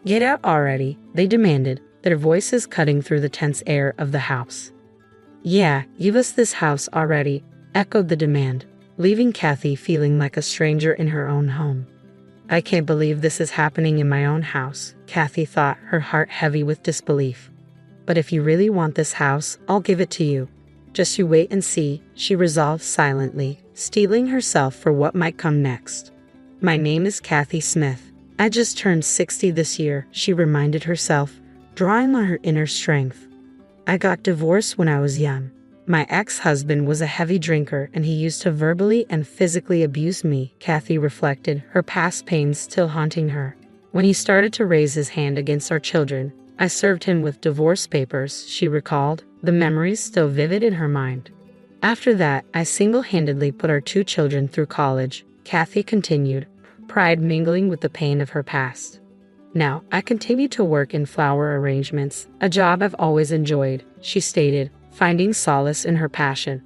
Get out already, they demanded, their voices cutting through the tense air of the house. Yeah, give us this house already, echoed the demand, leaving Kathy feeling like a stranger in her own home. I can't believe this is happening in my own house, Kathy thought, her heart heavy with disbelief. But if you really want this house, I'll give it to you. Just you wait and see, she resolved silently, steeling herself for what might come next. My name is Kathy Smith. I just turned 60 this year, she reminded herself, drawing on her inner strength. I got divorced when I was young. My ex-husband was a heavy drinker and he used to verbally and physically abuse me, Kathy reflected, her past pains still haunting her. When he started to raise his hand against our children, I served him with divorce papers, she recalled, the memories still vivid in her mind. After that, I single-handedly put our 2 children through college, Kathy continued, pride mingling with the pain of her past. Now, I continue to work in flower arrangements, a job I've always enjoyed, she stated, finding solace in her passion.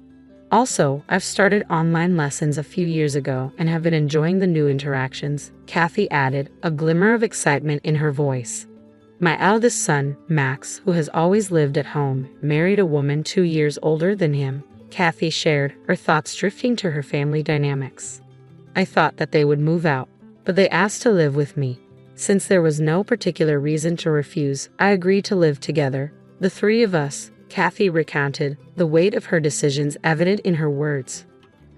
Also, I've started online lessons a few years ago and have been enjoying the new interactions, Kathy added, a glimmer of excitement in her voice. My eldest son, Max, who has always lived at home, married a woman 2 years older than him, Kathy shared, her thoughts drifting to her family dynamics. I thought that they would move out, but they asked to live with me. Since there was no particular reason to refuse, I agreed to live together, the 3 of us, Kathy recounted, the weight of her decisions evident in her words.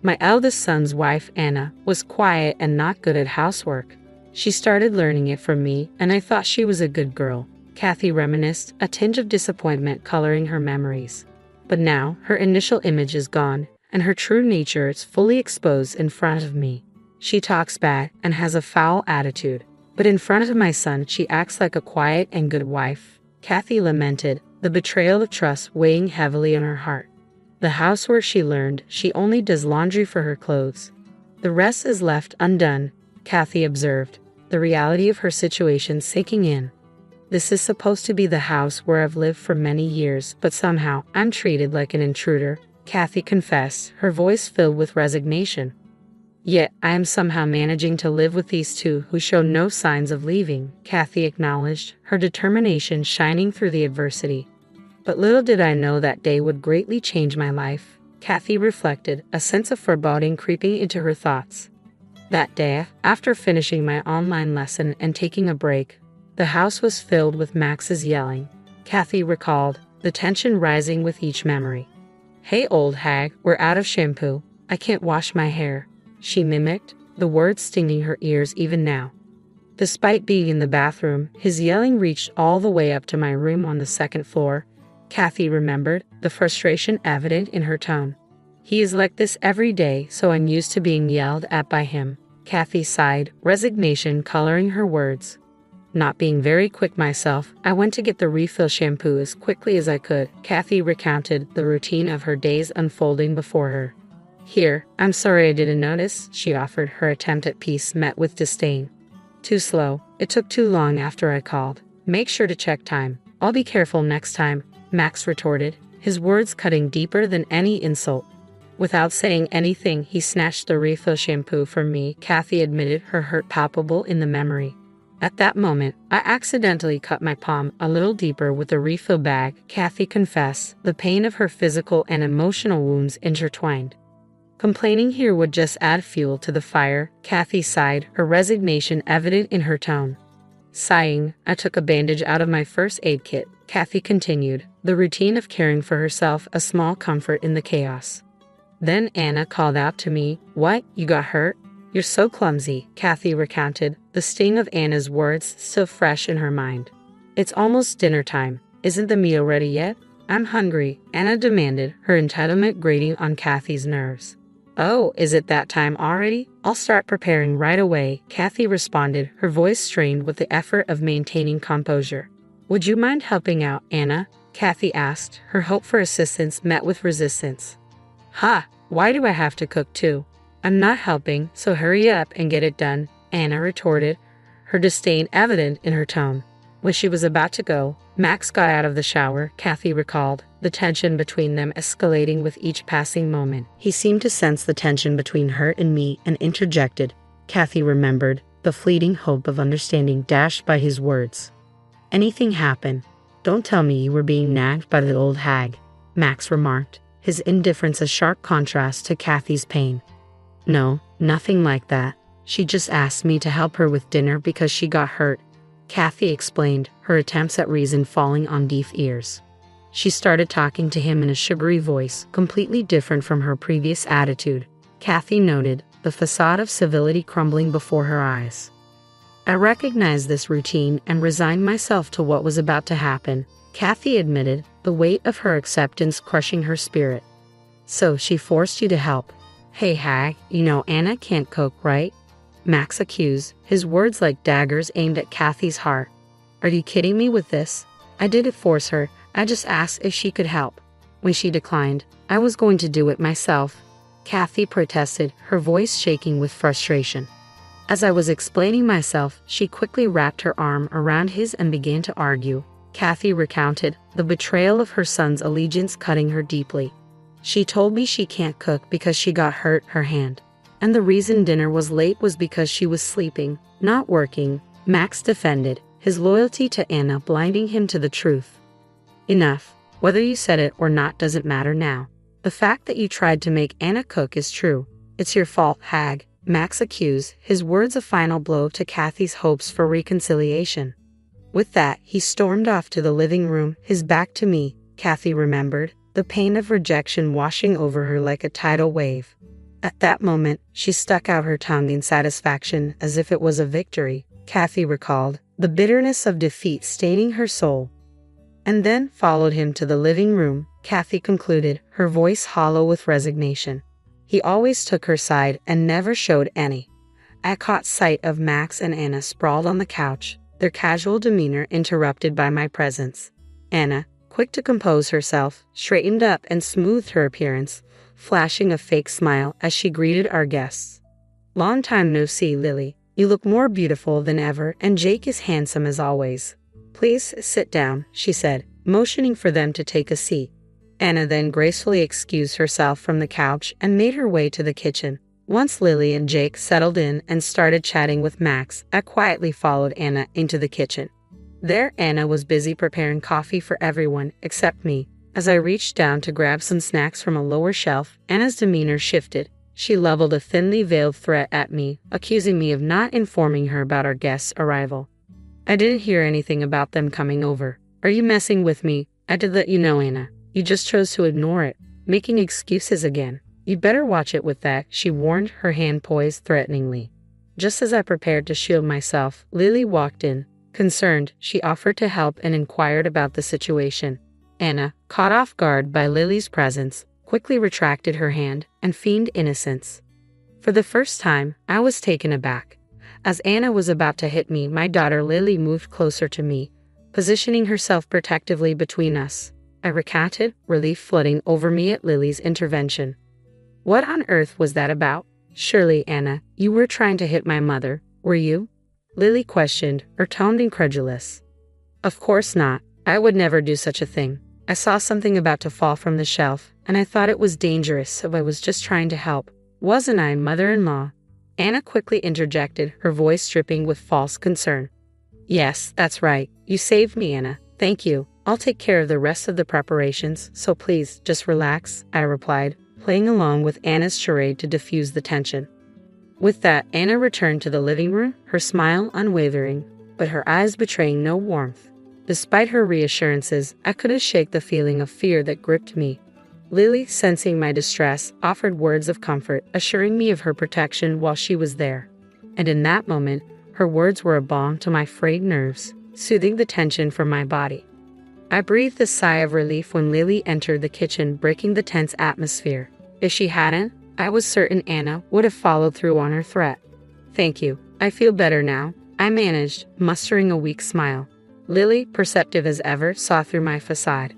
My eldest son's wife, Anna, was quiet and not good at housework. She started learning it from me, and I thought she was a good girl, Kathy reminisced, a tinge of disappointment coloring her memories. But now, her initial image is gone, and her true nature is fully exposed in front of me. She talks back and has a foul attitude, but in front of my son she acts like a quiet and good wife, Kathy lamented, the betrayal of trust weighing heavily on her heart. The house where she learned she only does laundry for her clothes. The rest is left undone, Kathy observed, the reality of her situation sinking in. This is supposed to be the house where I've lived for many years, but somehow I'm treated like an intruder, Kathy confessed, her voice filled with resignation. Yet I am somehow managing to live with these 2 who show no signs of leaving, Kathy acknowledged, her determination shining through the adversity. But little did I know that day would greatly change my life, Kathy reflected, a sense of foreboding creeping into her thoughts. That day, after finishing my online lesson and taking a break, the house was filled with Max's yelling, Kathy recalled, the tension rising with each memory. Hey old hag, we're out of shampoo. I can't wash my hair, she mimicked, the words stinging her ears even now. Despite being in the bathroom, his yelling reached all the way up to my room on the 2nd floor, Kathy remembered, the frustration evident in her tone. He is like this every day, so I'm used to being yelled at by him, Kathy sighed, resignation coloring her words. Not being very quick myself, I went to get the refill shampoo as quickly as I could, Kathy recounted, the routine of her days unfolding before her. Here, I'm sorry I didn't notice, she offered, her attempt at peace met with disdain. Too slow, it took too long after I called. Make sure to check time. I'll be careful next time, Max retorted, his words cutting deeper than any insult. Without saying anything, he snatched the refill shampoo from me, Kathy admitted, her hurt palpable in the memory. At that moment, I accidentally cut my palm a little deeper with the refill bag, Kathy confessed, the pain of her physical and emotional wounds intertwined. Complaining here would just add fuel to the fire, Kathy sighed, her resignation evident in her tone. Sighing, I took a bandage out of my first aid kit, Kathy continued, the routine of caring for herself a small comfort in the chaos. Then Anna called out to me, "What, you got hurt? You're so clumsy," Kathy recounted, the sting of Anna's words still fresh in her mind. "It's almost dinner time. Isn't the meal ready yet?" "I'm hungry," Anna demanded, her entitlement grating on Kathy's nerves. "Oh, is it that time already? I'll start preparing right away," Kathy responded, her voice strained with the effort of maintaining composure. "Would you mind helping out, Anna?" Kathy asked, her hope for assistance met with resistance. "Ha! Why do I have to cook too? I'm not helping, so hurry up and get it done," Anna retorted, her disdain evident in her tone. When she was about to go, Max got out of the shower, Kathy recalled, the tension between them escalating with each passing moment. He seemed to sense the tension between her and me and interjected, Kathy remembered, the fleeting hope of understanding dashed by his words. Anything happened? Don't tell me you were being nagged by the old hag, Max remarked, his indifference a sharp contrast to Kathy's pain. No, nothing like that. She just asked me to help her with dinner because she got hurt, Kathy explained, her attempts at reason falling on deaf ears. She started talking to him in a sugary voice, completely different from her previous attitude, Kathy noted, the facade of civility crumbling before her eyes. I recognized this routine and resigned myself to what was about to happen, Kathy admitted, the weight of her acceptance crushing her spirit. So she forced you to help. Hey hag, you know Anna can't cook, right? Max accused, his words like daggers aimed at Kathy's heart. Are you kidding me with this? I didn't force her, I just asked if she could help. When she declined, I was going to do it myself, Kathy protested, her voice shaking with frustration. As I was explaining myself, she quickly wrapped her arm around his and began to argue, Kathy recounted, the betrayal of her son's allegiance cutting her deeply. She told me she can't cook because she got hurt her hand. And the reason dinner was late was because she was sleeping, not working, Max defended, his loyalty to Anna blinding him to the truth. Enough. Whether you said it or not doesn't matter now. The fact that you tried to make Anna cook is true. It's your fault, hag, Max accused, his words a final blow to Kathy's hopes for reconciliation. With that, he stormed off to the living room, his back to me, Kathy remembered, the pain of rejection washing over her like a tidal wave. At that moment, she stuck out her tongue in satisfaction as if it was a victory, Kathy recalled, the bitterness of defeat staining her soul. And then followed him to the living room, Kathy concluded, her voice hollow with resignation. He always took her side and never showed any. I caught sight of Max and Anna sprawled on the couch, their casual demeanor interrupted by my presence. Anna, quick to compose herself, straightened up and smoothed her appearance, flashing a fake smile as she greeted our guests. Long time no see, Lily. You look more beautiful than ever and Jake is handsome as always. Please sit down, she said, motioning for them to take a seat. Anna then gracefully excused herself from the couch and made her way to the kitchen. Once Lily and Jake settled in and started chatting with Max, I quietly followed Anna into the kitchen. There, Anna was busy preparing coffee for everyone except me. As I reached down to grab some snacks from a lower shelf, Anna's demeanor shifted. She leveled a thinly veiled threat at me, accusing me of not informing her about our guest's arrival. I didn't hear anything about them coming over. Are you messing with me? I did let you know, Anna. You just chose to ignore it, making excuses again. You better watch it with that, she warned, her hand poised threateningly. Just as I prepared to shield myself, Lily walked in. Concerned, she offered to help and inquired about the situation. Anna, caught off guard by Lily's presence, quickly retracted her hand and feigned innocence. For the first time, I was taken aback. As Anna was about to hit me, my daughter Lily moved closer to me, positioning herself protectively between us. I recounted, relief flooding over me at Lily's intervention. What on earth was that about? Surely, Anna, you were trying to hit my mother, were you? Lily questioned, her tone incredulous. Of course not. I would never do such a thing. I saw something about to fall from the shelf, and I thought it was dangerous, so I was just trying to help. Wasn't I, mother-in-law? Anna quickly interjected, her voice dripping with false concern. Yes, that's right. You saved me, Anna. Thank you. I'll take care of the rest of the preparations, so please, just relax, I replied, playing along with Anna's charade to diffuse the tension. With that, Anna returned to the living room, her smile unwavering, but her eyes betraying no warmth. Despite her reassurances, I couldn't shake the feeling of fear that gripped me. Lily, sensing my distress, offered words of comfort, assuring me of her protection while she was there. And in that moment, her words were a balm to my frayed nerves, soothing the tension from my body. I breathed a sigh of relief when Lily entered the kitchen, breaking the tense atmosphere. If she hadn't, I was certain Anna would have followed through on her threat. Thank you. I feel better now, I managed, mustering a weak smile. Lily, perceptive as ever, saw through my facade.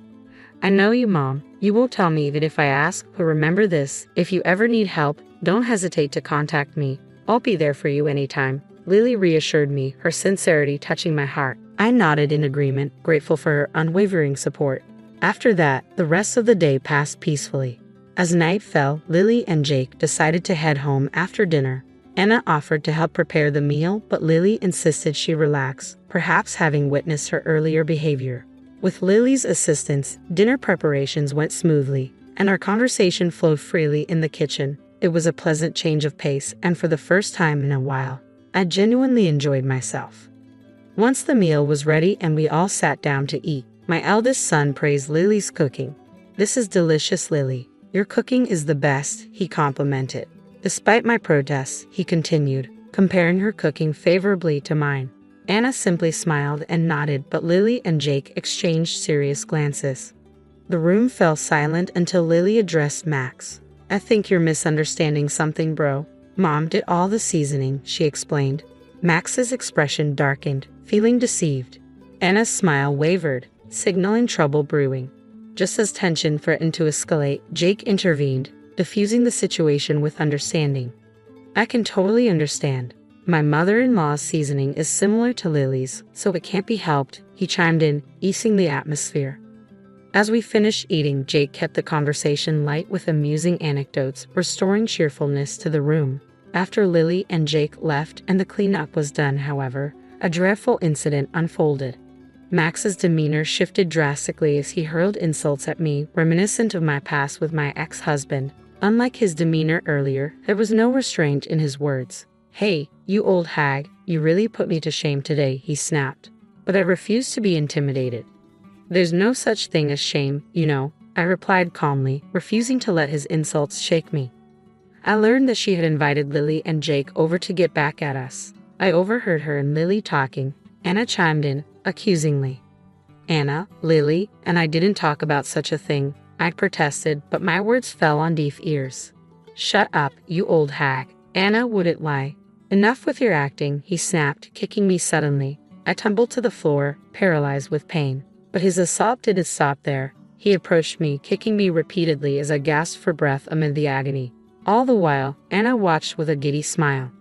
I know you, Mom. You won't tell me even if I ask, but remember this, if you ever need help, don't hesitate to contact me. I'll be there for you anytime. Lily reassured me, her sincerity touching my heart. I nodded in agreement, grateful for her unwavering support. After that, the rest of the day passed peacefully. As night fell, Lily and Jake decided to head home after dinner. Anna offered to help prepare the meal, but Lily insisted she relax, perhaps having witnessed her earlier behavior. With Lily's assistance, dinner preparations went smoothly, and our conversation flowed freely in the kitchen. It was a pleasant change of pace, and for the first time in a while, I genuinely enjoyed myself. Once the meal was ready and we all sat down to eat, my eldest son praised Lily's cooking. "This is delicious, Lily. Your cooking is the best," he complimented. Despite my protests, he continued, comparing her cooking favorably to mine. Anna simply smiled and nodded, but Lily and Jake exchanged serious glances. The room fell silent until Lily addressed Max. "I think you're misunderstanding something, bro. Mom did all the seasoning," she explained. Max's expression darkened, feeling deceived. Anna's smile wavered, signaling trouble brewing. Just as tension threatened to escalate, Jake intervened, diffusing the situation with understanding. "I can totally understand. My mother-in-law's seasoning is similar to Lily's, so it can't be helped," he chimed in, easing the atmosphere. As we finished eating, Jake kept the conversation light with amusing anecdotes, restoring cheerfulness to the room. After Lily and Jake left and the cleanup was done, however, a dreadful incident unfolded. Max's demeanor shifted drastically as he hurled insults at me, reminiscent of my past with my ex-husband. Unlike his demeanor earlier, there was no restraint in his words. "Hey, you old hag, you really put me to shame today," he snapped. But I refused to be intimidated. "There's no such thing as shame, you know," I replied calmly, refusing to let his insults shake me. I learned that she had invited Lily and Jake over to get back at us. I overheard her and Lily talking. Anna chimed in, accusingly. "Anna, Lily, and I didn't talk about such a thing," I protested, but my words fell on deaf ears. "Shut up, you old hag." Anna wouldn't lie. "Enough with your acting," he snapped, kicking me suddenly. I tumbled to the floor, paralyzed with pain. But his assault didn't stop there. He approached me, kicking me repeatedly as I gasped for breath amid the agony. All the while, Anna watched with a giddy smile.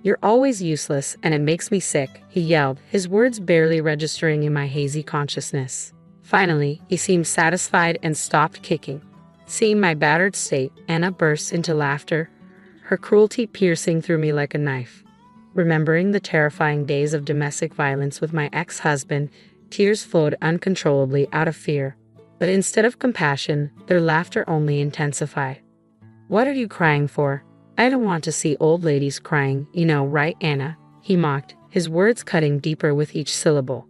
"You're always useless, and it makes me sick," he yelled, his words barely registering in my hazy consciousness. Finally, he seemed satisfied and stopped kicking. Seeing my battered state, Anna burst into laughter, her cruelty piercing through me like a knife. Remembering the terrifying days of domestic violence with my ex-husband, tears flowed uncontrollably out of fear. But instead of compassion, their laughter only intensified. "What are you crying for? I don't want to see old ladies crying, you know, right, Anna?" he mocked, his words cutting deeper with each syllable.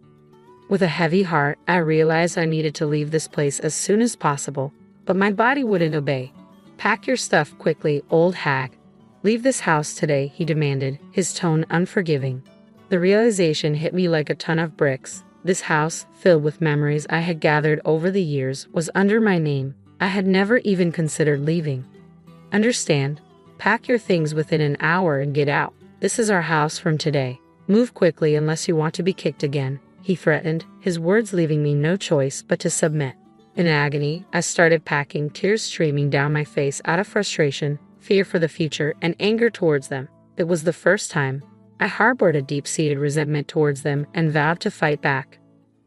With a heavy heart, I realized I needed to leave this place as soon as possible, but my body wouldn't obey. "Pack your stuff quickly, old hag. Leave this house today," he demanded, his tone unforgiving. The realization hit me like a ton of bricks. This house, filled with memories I had gathered over the years, was under my name. I had never even considered leaving. "Understand? Pack your things within an hour and get out. This is our house from today. Move quickly unless you want to be kicked again," he threatened, his words leaving me no choice but to submit. In agony, I started packing, tears streaming down my face out of frustration, fear for the future, and anger towards them. It was the first time. I harbored a deep-seated resentment towards them and vowed to fight back.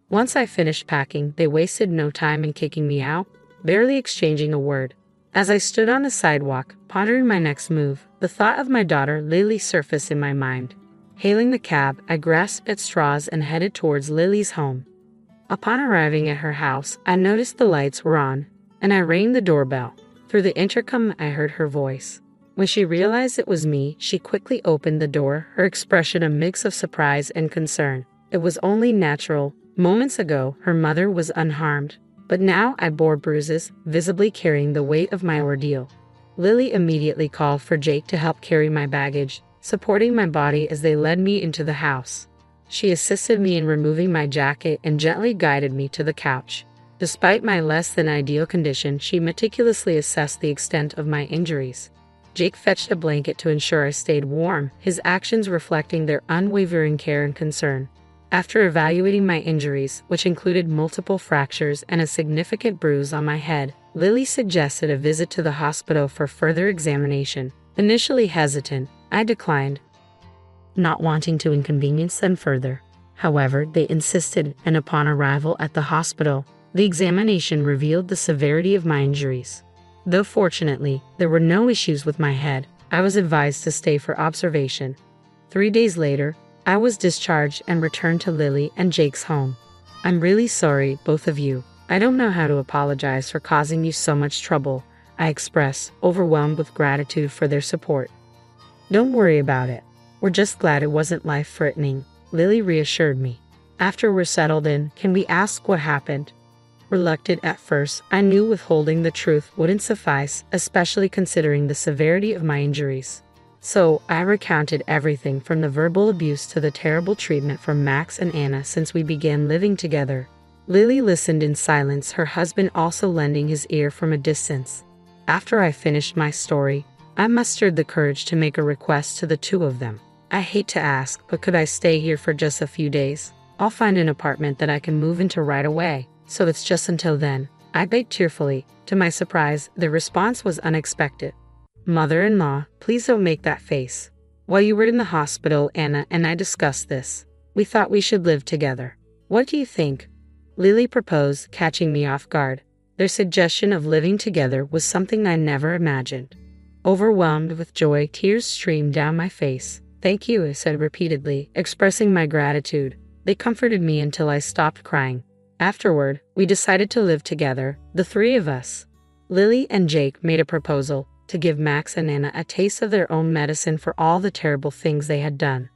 Once I finished packing, they wasted no time in kicking me out, barely exchanging a word. As I stood on the sidewalk, pondering my next move, the thought of my daughter Lily surfaced in my mind. Hailing the cab, I grasped at straws and headed towards Lily's home. Upon arriving at her house, I noticed the lights were on, and I rang the doorbell. Through the intercom, I heard her voice. When she realized it was me, she quickly opened the door, her expression a mix of surprise and concern. It was only natural. Moments ago, her mother was unharmed, but now I bore bruises, visibly carrying the weight of my ordeal. Lily immediately called for Jake to help carry my baggage, supporting my body as they led me into the house. She assisted me in removing my jacket and gently guided me to the couch. Despite my less than ideal condition, she meticulously assessed the extent of my injuries. Jake fetched a blanket to ensure I stayed warm, his actions reflecting their unwavering care and concern. After evaluating my injuries, which included multiple fractures and a significant bruise on my head, Lily suggested a visit to the hospital for further examination. Initially hesitant, I declined, not wanting to inconvenience them further. However, they insisted, and upon arrival at the hospital, the examination revealed the severity of my injuries. Though fortunately, there were no issues with my head, I was advised to stay for observation. 3 days later, I was discharged and returned to Lily and Jake's home. I'm really sorry, both of you. I don't know how to apologize for causing you so much trouble, I expressed, overwhelmed with gratitude for their support. Don't worry about it. We're just glad it wasn't life-threatening, Lily reassured me. After we're settled in, can we ask what happened? Reluctant at first, I knew withholding the truth wouldn't suffice, especially considering the severity of my injuries. So, I recounted everything from the verbal abuse to the terrible treatment from Max and Anna since we began living together. Lily listened in silence, her husband also lending his ear from a distance. After I finished my story, I mustered the courage to make a request to the two of them. I hate to ask, but could I stay here for just a few days? I'll find an apartment that I can move into right away, so it's just until then, I begged tearfully. To my surprise, the response was unexpected. Mother-in-law, please don't make that face. While you were in the hospital, Anna and I discussed this. We thought we should live together. What do you think? Lily proposed, catching me off guard. Their suggestion of living together was something I never imagined. Overwhelmed with joy, tears streamed down my face. Thank you, I said repeatedly, expressing my gratitude. They comforted me until I stopped crying. Afterward, we decided to live together, the three of us. Lily and Jake made a proposal to give Max and Anna a taste of their own medicine for all the terrible things they had done.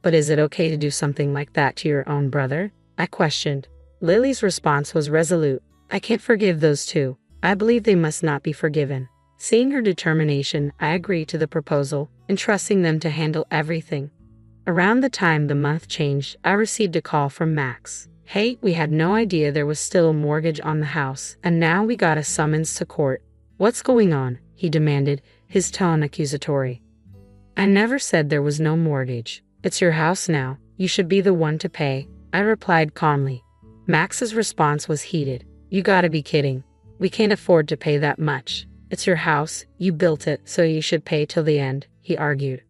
But is it okay to do something like that to your own brother? I questioned. Lily's response was resolute. I can't forgive those two. I believe they must not be forgiven. Seeing her determination, I agreed to the proposal, entrusting them to handle everything. Around the time the month changed, I received a call from Max. Hey, we had no idea there was still a mortgage on the house, and now we got a summons to court. What's going on? He demanded, his tone accusatory. I never said there was no mortgage. It's your house now. You should be the one to pay, I replied calmly. Max's response was heated. You gotta be kidding. We can't afford to pay that much. It's your house, you built it, so you should pay till the end, he argued.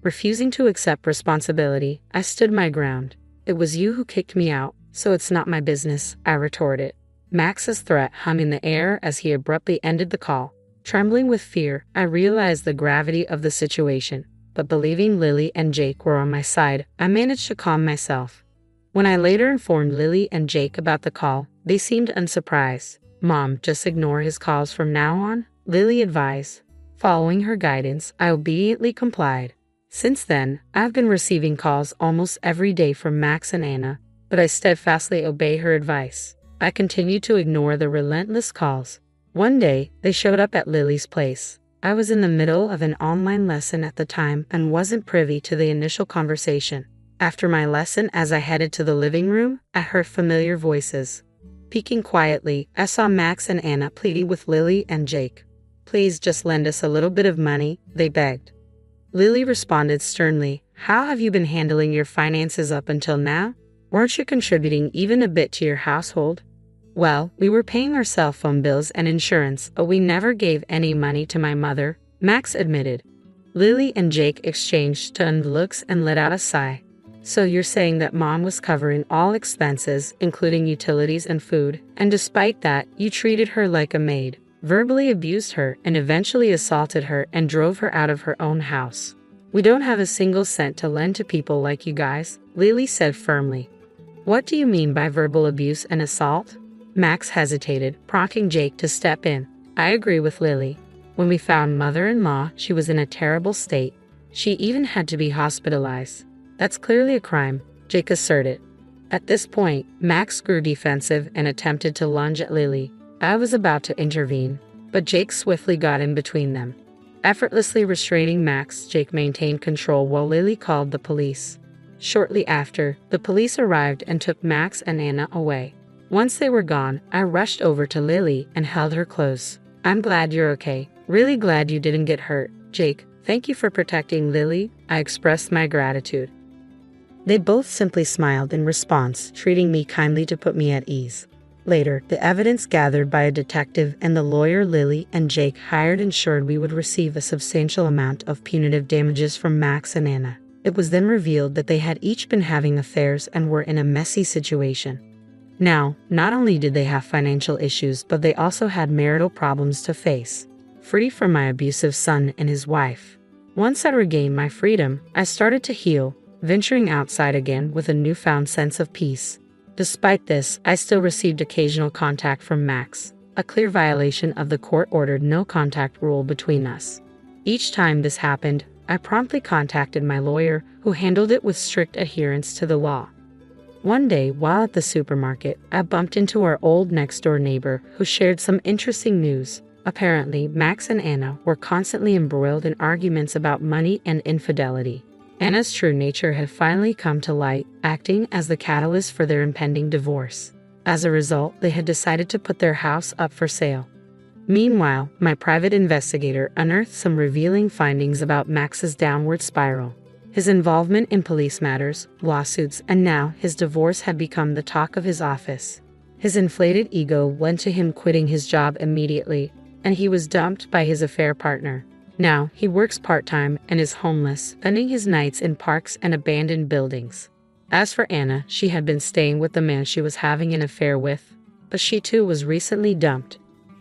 Refusing to accept responsibility, I stood my ground. It was you who kicked me out, so it's not my business, I retorted. Max's threat hung in the air as he abruptly ended the call. Trembling with fear, I realized the gravity of the situation, but believing Lily and Jake were on my side, I managed to calm myself. When I later informed Lily and Jake about the call, they seemed unsurprised. Mom, just ignore his calls from now on, Lily advised. Following her guidance, I obediently complied. Since then, I've been receiving calls almost every day from Max and Anna, but I steadfastly obey her advice. I continue to ignore the relentless calls. One day, they showed up at Lily's place. I was in the middle of an online lesson at the time and wasn't privy to the initial conversation. After my lesson, as I headed to the living room, I heard familiar voices. Peeking quietly, I saw Max and Anna pleading with Lily and Jake. Please just lend us a little bit of money, they begged. Lily responded sternly, how have you been handling your finances up until now? Weren't you contributing even a bit to your household? Well, we were paying our cell phone bills and insurance, but we never gave any money to my mother, Max admitted. Lily and Jake exchanged stunned looks and let out a sigh. So you're saying that Mom was covering all expenses, including utilities and food, and despite that, you treated her like a maid, verbally abused her, and eventually assaulted her and drove her out of her own house. We don't have a single cent to lend to people like you guys, Lily said firmly. What do you mean by verbal abuse and assault? Max hesitated, prompting Jake to step in. I agree with Lily. When we found mother-in-law, she was in a terrible state. She even had to be hospitalized. That's clearly a crime, Jake asserted. At this point, Max grew defensive and attempted to lunge at Lily. I was about to intervene, but Jake swiftly got in between them. Effortlessly restraining Max, Jake maintained control while Lily called the police. Shortly after, the police arrived and took Max and Anna away. Once they were gone, I rushed over to Lily and held her close. I'm glad you're okay. Really glad you didn't get hurt. Jake, thank you for protecting Lily. I expressed my gratitude. They both simply smiled in response, treating me kindly to put me at ease. Later, the evidence gathered by a detective and the lawyer Lily and Jake hired ensured we would receive a substantial amount of punitive damages from Max and Anna. It was then revealed that they had each been having affairs and were in a messy situation. Now, not only did they have financial issues, but they also had marital problems to face. Free from my abusive son and his wife, Once I regained my freedom, I started to heal, venturing outside again with a newfound sense of peace. Despite this, I still received occasional contact from Max, a clear violation of the court-ordered no-contact rule between us. Each time this happened, I promptly contacted my lawyer, who handled it with strict adherence to the law. One day, while at the supermarket, I bumped into our old next-door neighbor, who shared some interesting news. Apparently, Max and Anna were constantly embroiled in arguments about money and infidelity. Anna's true nature had finally come to light, acting as the catalyst for their impending divorce. As a result, they had decided to put their house up for sale. Meanwhile, my private investigator unearthed some revealing findings about Max's downward spiral. His involvement in police matters, lawsuits, and now his divorce had become the talk of his office. His inflated ego led to him quitting his job immediately, and he was dumped by his affair partner. Now, he works part-time and is homeless, spending his nights in parks and abandoned buildings. As for Anna, she had been staying with the man she was having an affair with, but she too was recently dumped.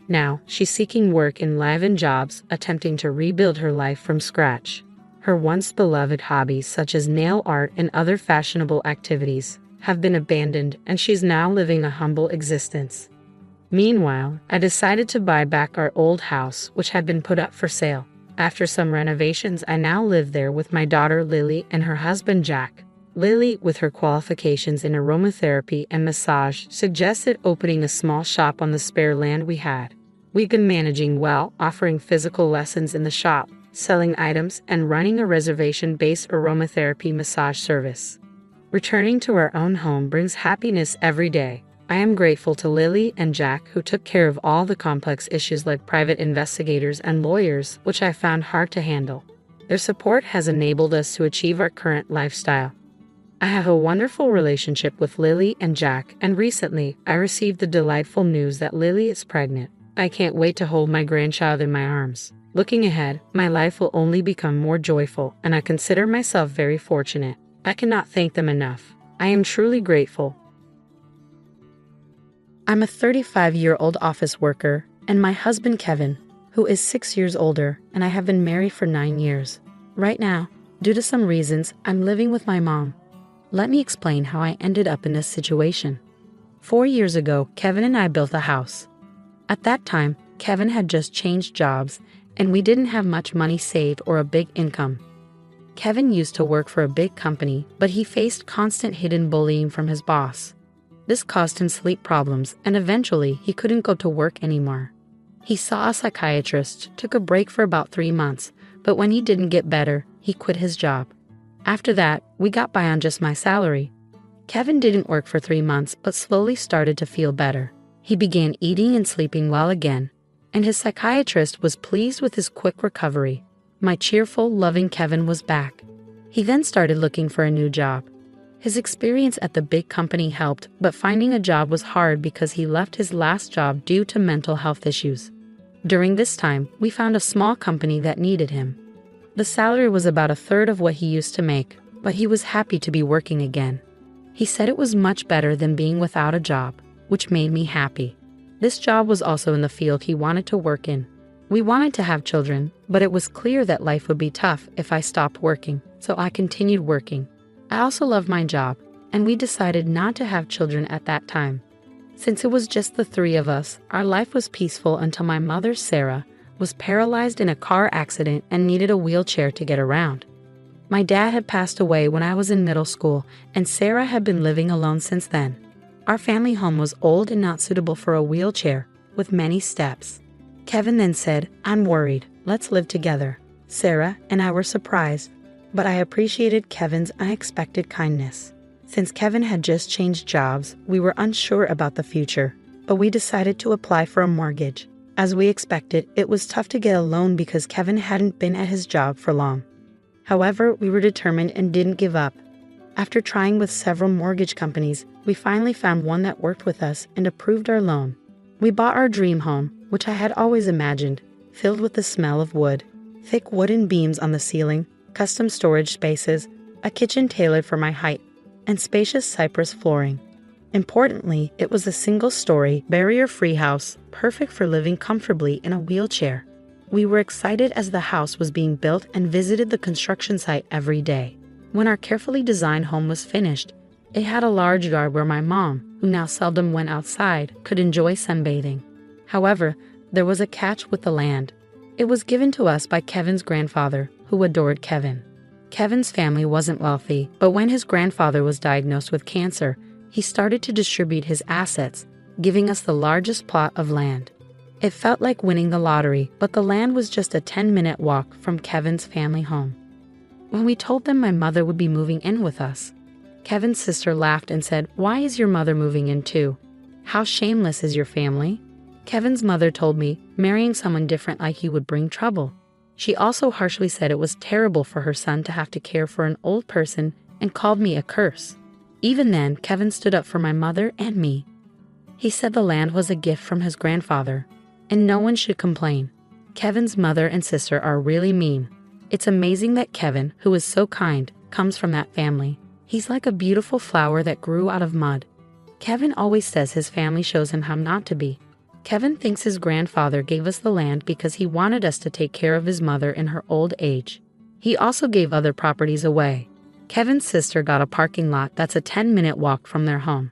Now, she's seeking work in live-in jobs, attempting to rebuild her life from scratch. Her once beloved hobbies such as nail art and other fashionable activities have been abandoned, and she's now living a humble existence. Meanwhile, I decided to buy back our old house, which had been put up for sale. After some renovations, I now live there with my daughter Lily and her husband Jack. Lily, with her qualifications in aromatherapy and massage, suggested opening a small shop on the spare land we had. We've been managing well, offering physical lessons in the shop, selling items, and running a reservation-based aromatherapy massage service. Returning to our own home brings happiness every day. I am grateful to Lily and Jack, who took care of all the complex issues like private investigators and lawyers, which I found hard to handle. Their support has enabled us to achieve our current lifestyle. I have a wonderful relationship with Lily and Jack, and recently, I received the delightful news that Lily is pregnant. I can't wait to hold my grandchild in my arms. Looking ahead, my life will only become more joyful, and I consider myself very fortunate. I cannot thank them enough. I am truly grateful. I'm a 35-year-old office worker, and my husband Kevin, who is 6 years older, and I have been married for 9 years. Right now, due to some reasons, I'm living with my mom. Let me explain how I ended up in this situation. 4 years ago, Kevin and I built a house. At that time, Kevin had just changed jobs, and we didn't have much money saved or a big income. Kevin used to work for a big company, but he faced constant hidden bullying from his boss. This caused him sleep problems, and eventually he couldn't go to work anymore. He saw a psychiatrist, took a break for about 3 months, but when he didn't get better, he quit his job. After that, we got by on just my salary. Kevin didn't work for 3 months, but slowly started to feel better. He began eating and sleeping well again, and his psychiatrist was pleased with his quick recovery. My cheerful, loving Kevin was back. He then started looking for a new job. His experience at the big company helped, but finding a job was hard because he left his last job due to mental health issues. During this time, we found a small company that needed him. The salary was about a third of what he used to make, but he was happy to be working again. He said it was much better than being without a job, which made me happy. This job was also in the field he wanted to work in. We wanted to have children, but it was clear that life would be tough if I stopped working, so I continued working. I also loved my job, and we decided not to have children at that time. Since it was just the 3 of us, our life was peaceful until my mother, Sarah, was paralyzed in a car accident and needed a wheelchair to get around. My dad had passed away when I was in middle school, and Sarah had been living alone since then. Our family home was old and not suitable for a wheelchair, with many steps. Kevin then said, "I'm worried, let's live together." Sarah and I were surprised, but I appreciated Kevin's unexpected kindness. Since Kevin had just changed jobs, we were unsure about the future, but we decided to apply for a mortgage. As we expected, it was tough to get a loan because Kevin hadn't been at his job for long. However, we were determined and didn't give up. After trying with several mortgage companies, we finally found one that worked with us and approved our loan. We bought our dream home, which I had always imagined, filled with the smell of wood, thick wooden beams on the ceiling, custom storage spaces, a kitchen tailored for my height, and spacious cypress flooring. Importantly, it was a single-story, barrier-free house, perfect for living comfortably in a wheelchair. We were excited as the house was being built and visited the construction site every day. When our carefully designed home was finished, it had a large yard where my mom, who now seldom went outside, could enjoy sunbathing. However, there was a catch with the land. It was given to us by Kevin's grandfather, who adored Kevin. Kevin's family wasn't wealthy, but when his grandfather was diagnosed with cancer, he started to distribute his assets, giving us the largest plot of land. It felt like winning the lottery, but the land was just a 10-minute walk from Kevin's family home. When we told them my mother would be moving in with us, Kevin's sister laughed and said, "Why is your mother moving in too? How shameless is your family?" Kevin's mother told me marrying someone different like you would bring trouble. She also harshly said it was terrible for her son to have to care for an old person and called me a curse. Even then, Kevin stood up for my mother and me. He said the land was a gift from his grandfather, and no one should complain. Kevin's mother and sister are really mean. It's amazing that Kevin, who is so kind, comes from that family. He's like a beautiful flower that grew out of mud. Kevin always says his family shows him how not to be. Kevin thinks his grandfather gave us the land because he wanted us to take care of his mother in her old age. He also gave other properties away. Kevin's sister got a parking lot that's a 10-minute walk from their home.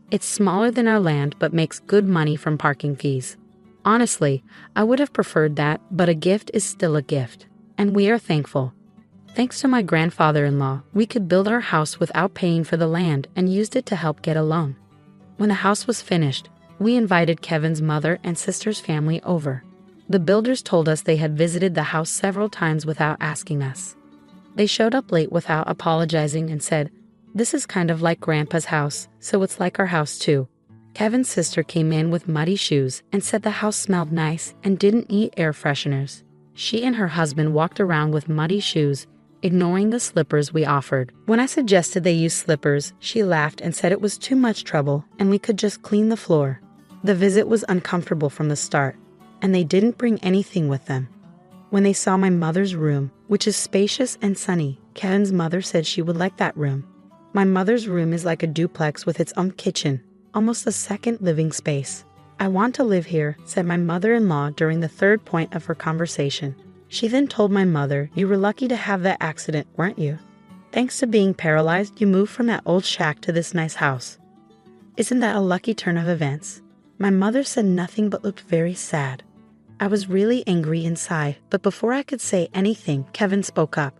It's smaller than our land but makes good money from parking fees. Honestly, I would have preferred that, but a gift is still a gift, and we are thankful. Thanks to my grandfather-in-law, we could build our house without paying for the land and used it to help get a loan. When the house was finished, we invited Kevin's mother and sister's family over. The builders told us they had visited the house several times without asking us. They showed up late without apologizing and said, "This is kind of like Grandpa's house, so it's like our house too." Kevin's sister came in with muddy shoes and said the house smelled nice and didn't need air fresheners. She and her husband walked around with muddy shoes, ignoring the slippers we offered. When I suggested they use slippers, she laughed and said it was too much trouble and we could just clean the floor. The visit was uncomfortable from the start, and they didn't bring anything with them. When they saw my mother's room, which is spacious and sunny, Kevin's mother said she would like that room. My mother's room is like a duplex with its own kitchen, almost a second living space. "I want to live here," said my mother-in-law during the third point of her conversation. She then told my mother, "You were lucky to have that accident, weren't you? Thanks to being paralyzed, you moved from that old shack to this nice house. Isn't that a lucky turn of events?" My mother said nothing but looked very sad. I was really angry inside, but before I could say anything, Kevin spoke up.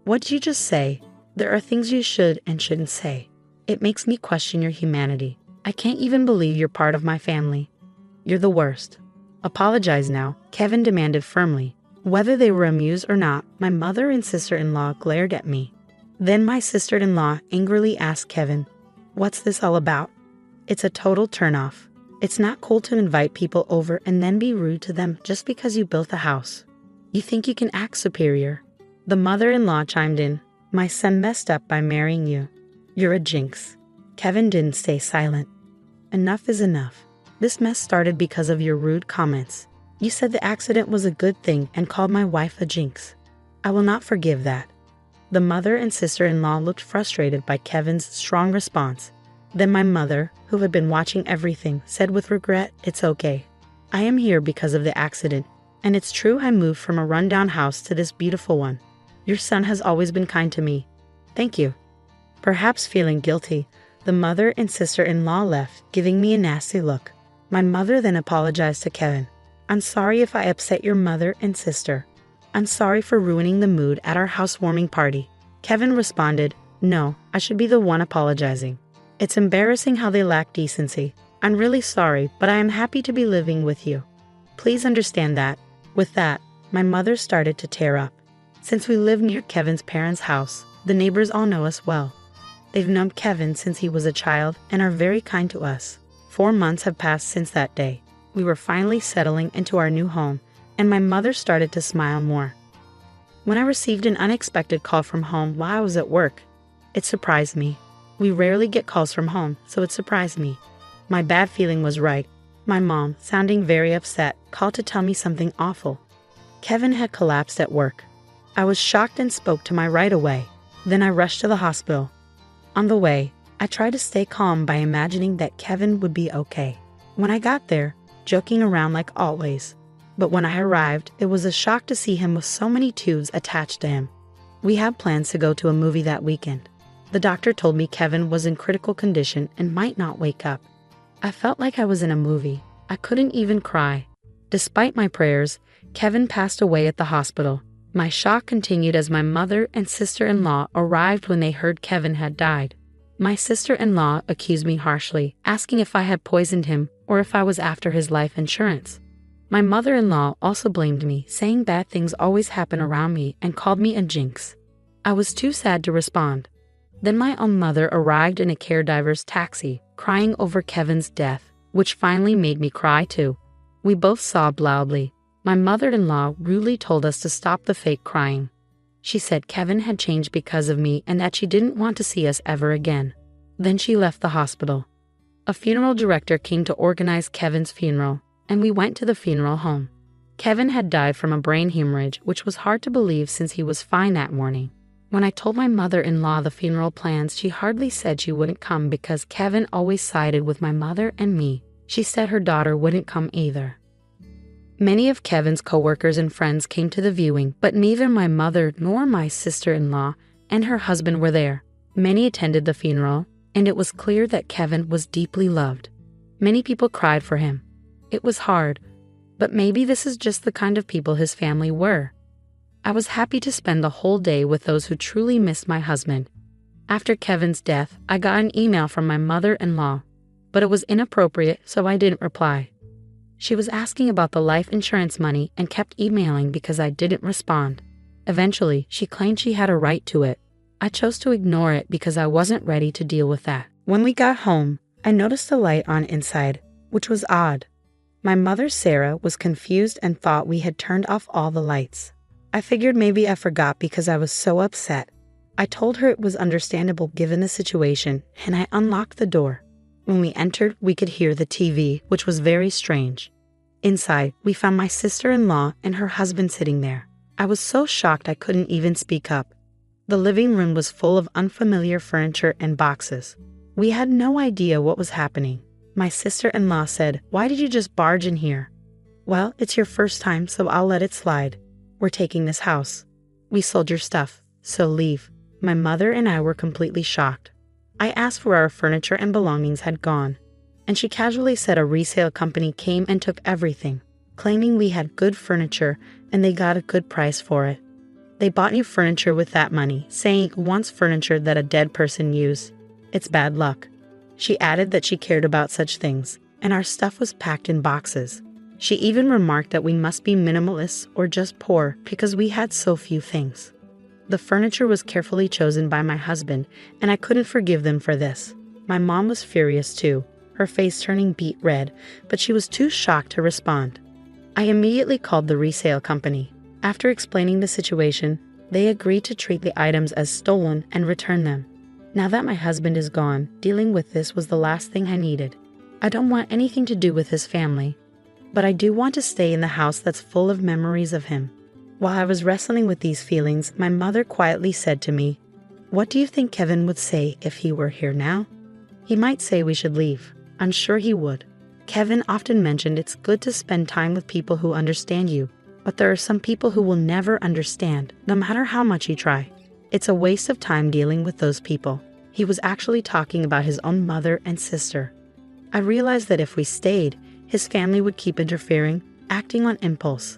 "What'd you just say? There are things you should and shouldn't say. It makes me question your humanity. I can't even believe you're part of my family. You're the worst. Apologize now," Kevin demanded firmly. Whether they were amused or not, my mother and sister-in-law glared at me. Then my sister-in-law angrily asked Kevin, "What's this all about?" It's a total turnoff. It's not cool to invite people over and then be rude to them just because you built a house. You think you can act superior. The mother-in-law chimed in, "My son messed up by marrying you. You're a jinx." Kevin didn't stay silent. "Enough is enough. This mess started because of your rude comments. You said the accident was a good thing and called my wife a jinx. I will not forgive that." The mother and sister-in-law looked frustrated by Kevin's strong response. Then my mother, who had been watching everything, said with regret, "It's okay. I am here because of the accident, and it's true I moved from a rundown house to this beautiful one. Your son has always been kind to me. Thank you." Perhaps feeling guilty, the mother and sister-in-law left, giving me a nasty look. My mother then apologized to Kevin. "I'm sorry if I upset your mother and sister. I'm sorry for ruining the mood at our housewarming party." Kevin responded, "No, I should be the one apologizing. It's embarrassing how they lack decency. I'm really sorry, but I am happy to be living with you. Please understand that." With that, my mother started to tear up. Since we live near Kevin's parents' house, the neighbors all know us well. They've known Kevin since he was a child and are very kind to us. 4 months have passed since that day. We were finally settling into our new home, and my mother started to smile more. When I received an unexpected call from home while I was at work, it surprised me. We rarely get calls from home, so it surprised me. My bad feeling was right. My mom, sounding very upset, called to tell me something awful. Kevin had collapsed at work. I was shocked and spoke to my right away. Then I rushed to the hospital. On the way, I tried to stay calm by imagining that Kevin would be okay. When I got there, joking around like always, But when I arrived, it was a shock to see him with so many tubes attached to him. We had plans to go to a movie that weekend. The doctor told me Kevin was in critical condition and might not wake up. I felt like I was in a movie. I couldn't even cry. Despite my prayers, Kevin passed away at the hospital. My shock continued as my mother and sister-in-law arrived when they heard Kevin had died. My sister-in-law accused me harshly, asking if I had poisoned him or if I was after his life insurance. My mother-in-law also blamed me, saying bad things always happen around me and called me a jinx. I was too sad to respond. Then my own mother arrived in a caregiver's taxi, crying over Kevin's death, which finally made me cry too. We both sobbed loudly. My mother-in-law rudely told us to stop the fake crying. She said Kevin had changed because of me and that she didn't want to see us ever again. Then she left the hospital. A funeral director came to organize Kevin's funeral, and we went to the funeral home. Kevin had died from a brain hemorrhage, which was hard to believe since he was fine that morning. When I told my mother-in-law the funeral plans, she hardly said she wouldn't come because Kevin always sided with my mother and me. She said her daughter wouldn't come either. Many of Kevin's coworkers and friends came to the viewing, but neither my mother nor my sister-in-law and her husband were there. Many attended the funeral, and it was clear that Kevin was deeply loved. Many people cried for him. It was hard, but maybe this is just the kind of people his family were. I was happy to spend the whole day with those who truly missed my husband. After Kevin's death, I got an email from my mother-in-law, but it was inappropriate, so I didn't reply. She was asking about the life insurance money and kept emailing because I didn't respond. Eventually, she claimed she had a right to it. I chose to ignore it because I wasn't ready to deal with that. When we got home, I noticed a light on inside, which was odd. My mother, Sarah, was confused and thought we had turned off all the lights. I figured maybe I forgot because I was so upset. I told her it was understandable given the situation, and I unlocked the door. When we entered, we could hear the TV, which was very strange. Inside, we found my sister-in-law and her husband sitting there. I was so shocked I couldn't even speak up. The living room was full of unfamiliar furniture and boxes. We had no idea what was happening. My sister-in-law said, "Why did you just barge in here?" "Well, it's your first time, so I'll let it slide. We're taking this house. We sold your stuff, so leave." My mother and I were completely shocked. I asked where our furniture and belongings had gone, and she casually said a resale company came and took everything, claiming we had good furniture and they got a good price for it. They bought new furniture with that money, saying it wants furniture that a dead person used. It's bad luck. She added that she cared about such things, and our stuff was packed in boxes. She even remarked that we must be minimalists or just poor because we had so few things. The furniture was carefully chosen by my husband, and I couldn't forgive them for this. My mom was furious too, her face turning beet red, but she was too shocked to respond. I immediately called the resale company. After explaining the situation, they agreed to treat the items as stolen and return them. Now that my husband is gone, dealing with this was the last thing I needed. I don't want anything to do with his family, but I do want to stay in the house that's full of memories of him. While I was wrestling with these feelings, my mother quietly said to me, "What do you think Kevin would say if he were here now?" "He might say we should leave. I'm sure he would. Kevin often mentioned it's good to spend time with people who understand you, but there are some people who will never understand, no matter how much you try. It's a waste of time dealing with those people." He was actually talking about his own mother and sister. I realized that if we stayed, his family would keep interfering, acting on impulse.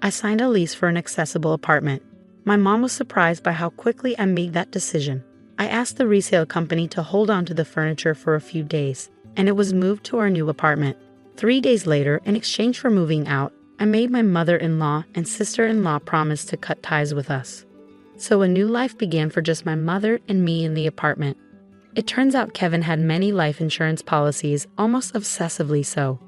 I signed a lease for an accessible apartment. My mom was surprised by how quickly I made that decision. I asked the resale company to hold on to the furniture for a few days, and it was moved to our new apartment. 3 days later, in exchange for moving out, I made my mother-in-law and sister-in-law promise to cut ties with us. So a new life began for just my mother and me in the apartment. It turns out Kevin had many life insurance policies, almost obsessively so.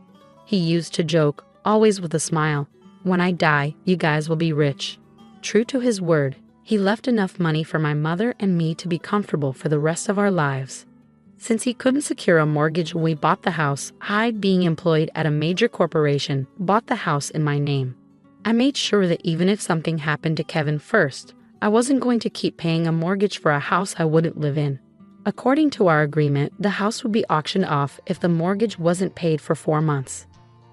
He used to joke, always with a smile, "When I die, you guys will be rich." True to his word, he left enough money for my mother and me to be comfortable for the rest of our lives. Since he couldn't secure a mortgage when we bought the house, I, being employed at a major corporation, bought the house in my name. I made sure that even if something happened to Kevin first, I wasn't going to keep paying a mortgage for a house I wouldn't live in. According to our agreement, the house would be auctioned off if the mortgage wasn't paid for 4 months.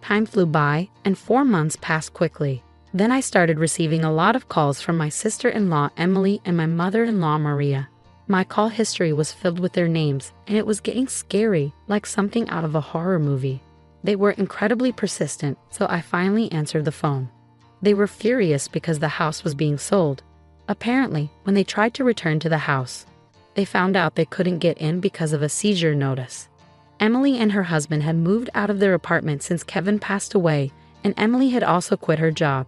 Time flew by, and 4 months passed quickly. Then I started receiving a lot of calls from my sister-in-law Emily and my mother-in-law Maria. My call history was filled with their names, and it was getting scary, like something out of a horror movie. They were incredibly persistent, so I finally answered the phone. They were furious because the house was being sold. Apparently, when they tried to return to the house, they found out they couldn't get in because of a seizure notice. Emily and her husband had moved out of their apartment since Kevin passed away, and Emily had also quit her job.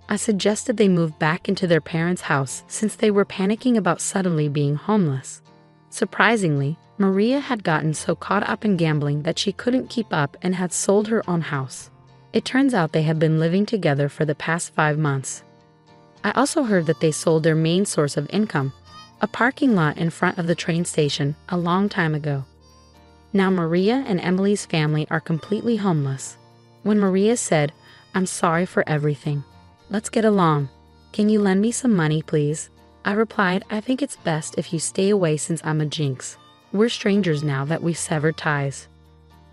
I suggested they move back into their parents' house since they were panicking about suddenly being homeless. Surprisingly, Maria had gotten so caught up in gambling that she couldn't keep up and had sold her own house. It turns out they had been living together for the past 5 months. I also heard that they sold their main source of income, a parking lot in front of the train station, a long time ago. Now Maria and Emily's family are completely homeless. When Maria said, "I'm sorry for everything. Let's get along. Can you lend me some money, please?" I replied, "I think it's best if you stay away since I'm a jinx. We're strangers now that we've severed ties."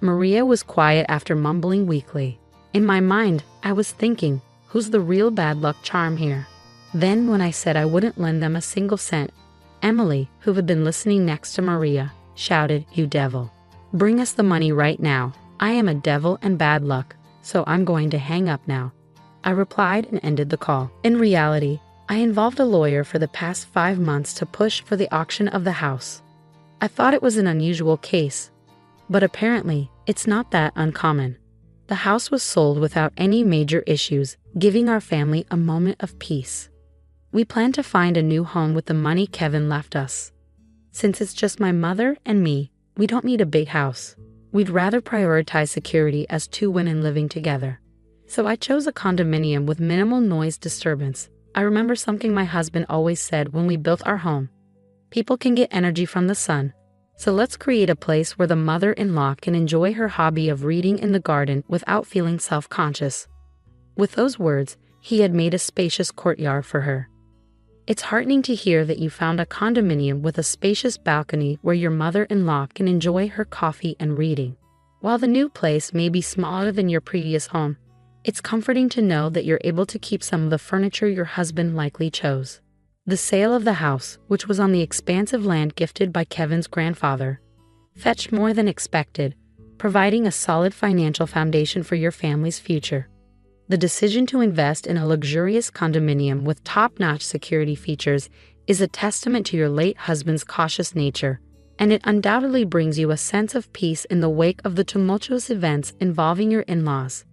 Maria was quiet after mumbling weakly. In my mind, I was thinking, who's the real bad luck charm here? Then when I said I wouldn't lend them a single cent, Emily, who had been listening next to Maria, shouted, "You devil. Bring us the money right now. I am a devil and bad luck, so I'm going to hang up now." I replied and ended the call. In reality, I involved a lawyer for the past 5 months to push for the auction of the house. I thought it was an unusual case, but apparently, it's not that uncommon. The house was sold without any major issues, giving our family a moment of peace. We plan to find a new home with the money Kevin left us. Since it's just my mother and me, we don't need a big house. We'd rather prioritize security as 2 women living together. So I chose a condominium with minimal noise disturbance. I remember something my husband always said when we built our home. People can get energy from the sun. So let's create a place where the mother-in-law can enjoy her hobby of reading in the garden without feeling self-conscious. With those words, he had made a spacious courtyard for her. It's heartening to hear that you found a condominium with a spacious balcony where your mother-in-law can enjoy her coffee and reading. While the new place may be smaller than your previous home, it's comforting to know that you're able to keep some of the furniture your husband likely chose. The sale of the house, which was on the expansive land gifted by Kevin's grandfather, fetched more than expected, providing a solid financial foundation for your family's future. The decision to invest in a luxurious condominium with top-notch security features is a testament to your late husband's cautious nature, and it undoubtedly brings you a sense of peace in the wake of the tumultuous events involving your in-laws.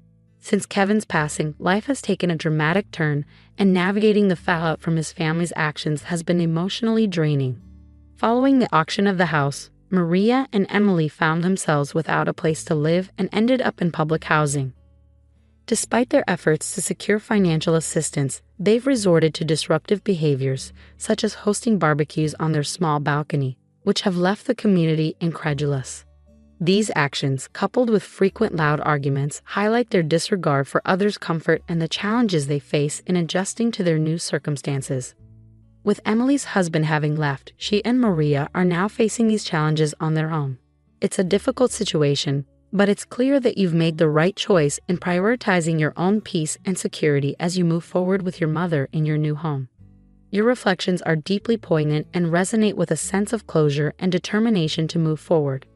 Since Kevin's passing, life has taken a dramatic turn, and navigating the fallout from his family's actions has been emotionally draining. Following the auction of the house, Maria and Emily found themselves without a place to live and ended up in public housing. Despite their efforts to secure financial assistance, they've resorted to disruptive behaviors, such as hosting barbecues on their small balcony, which have left the community incredulous. These actions, coupled with frequent loud arguments, highlight their disregard for others' comfort and the challenges they face in adjusting to their new circumstances. With Emily's husband having left, she and Maria are now facing these challenges on their own. It's a difficult situation, but it's clear that you've made the right choice in prioritizing your own peace and security as you move forward with your mother in your new home. Your reflections are deeply poignant and resonate with a sense of closure and determination to move forward.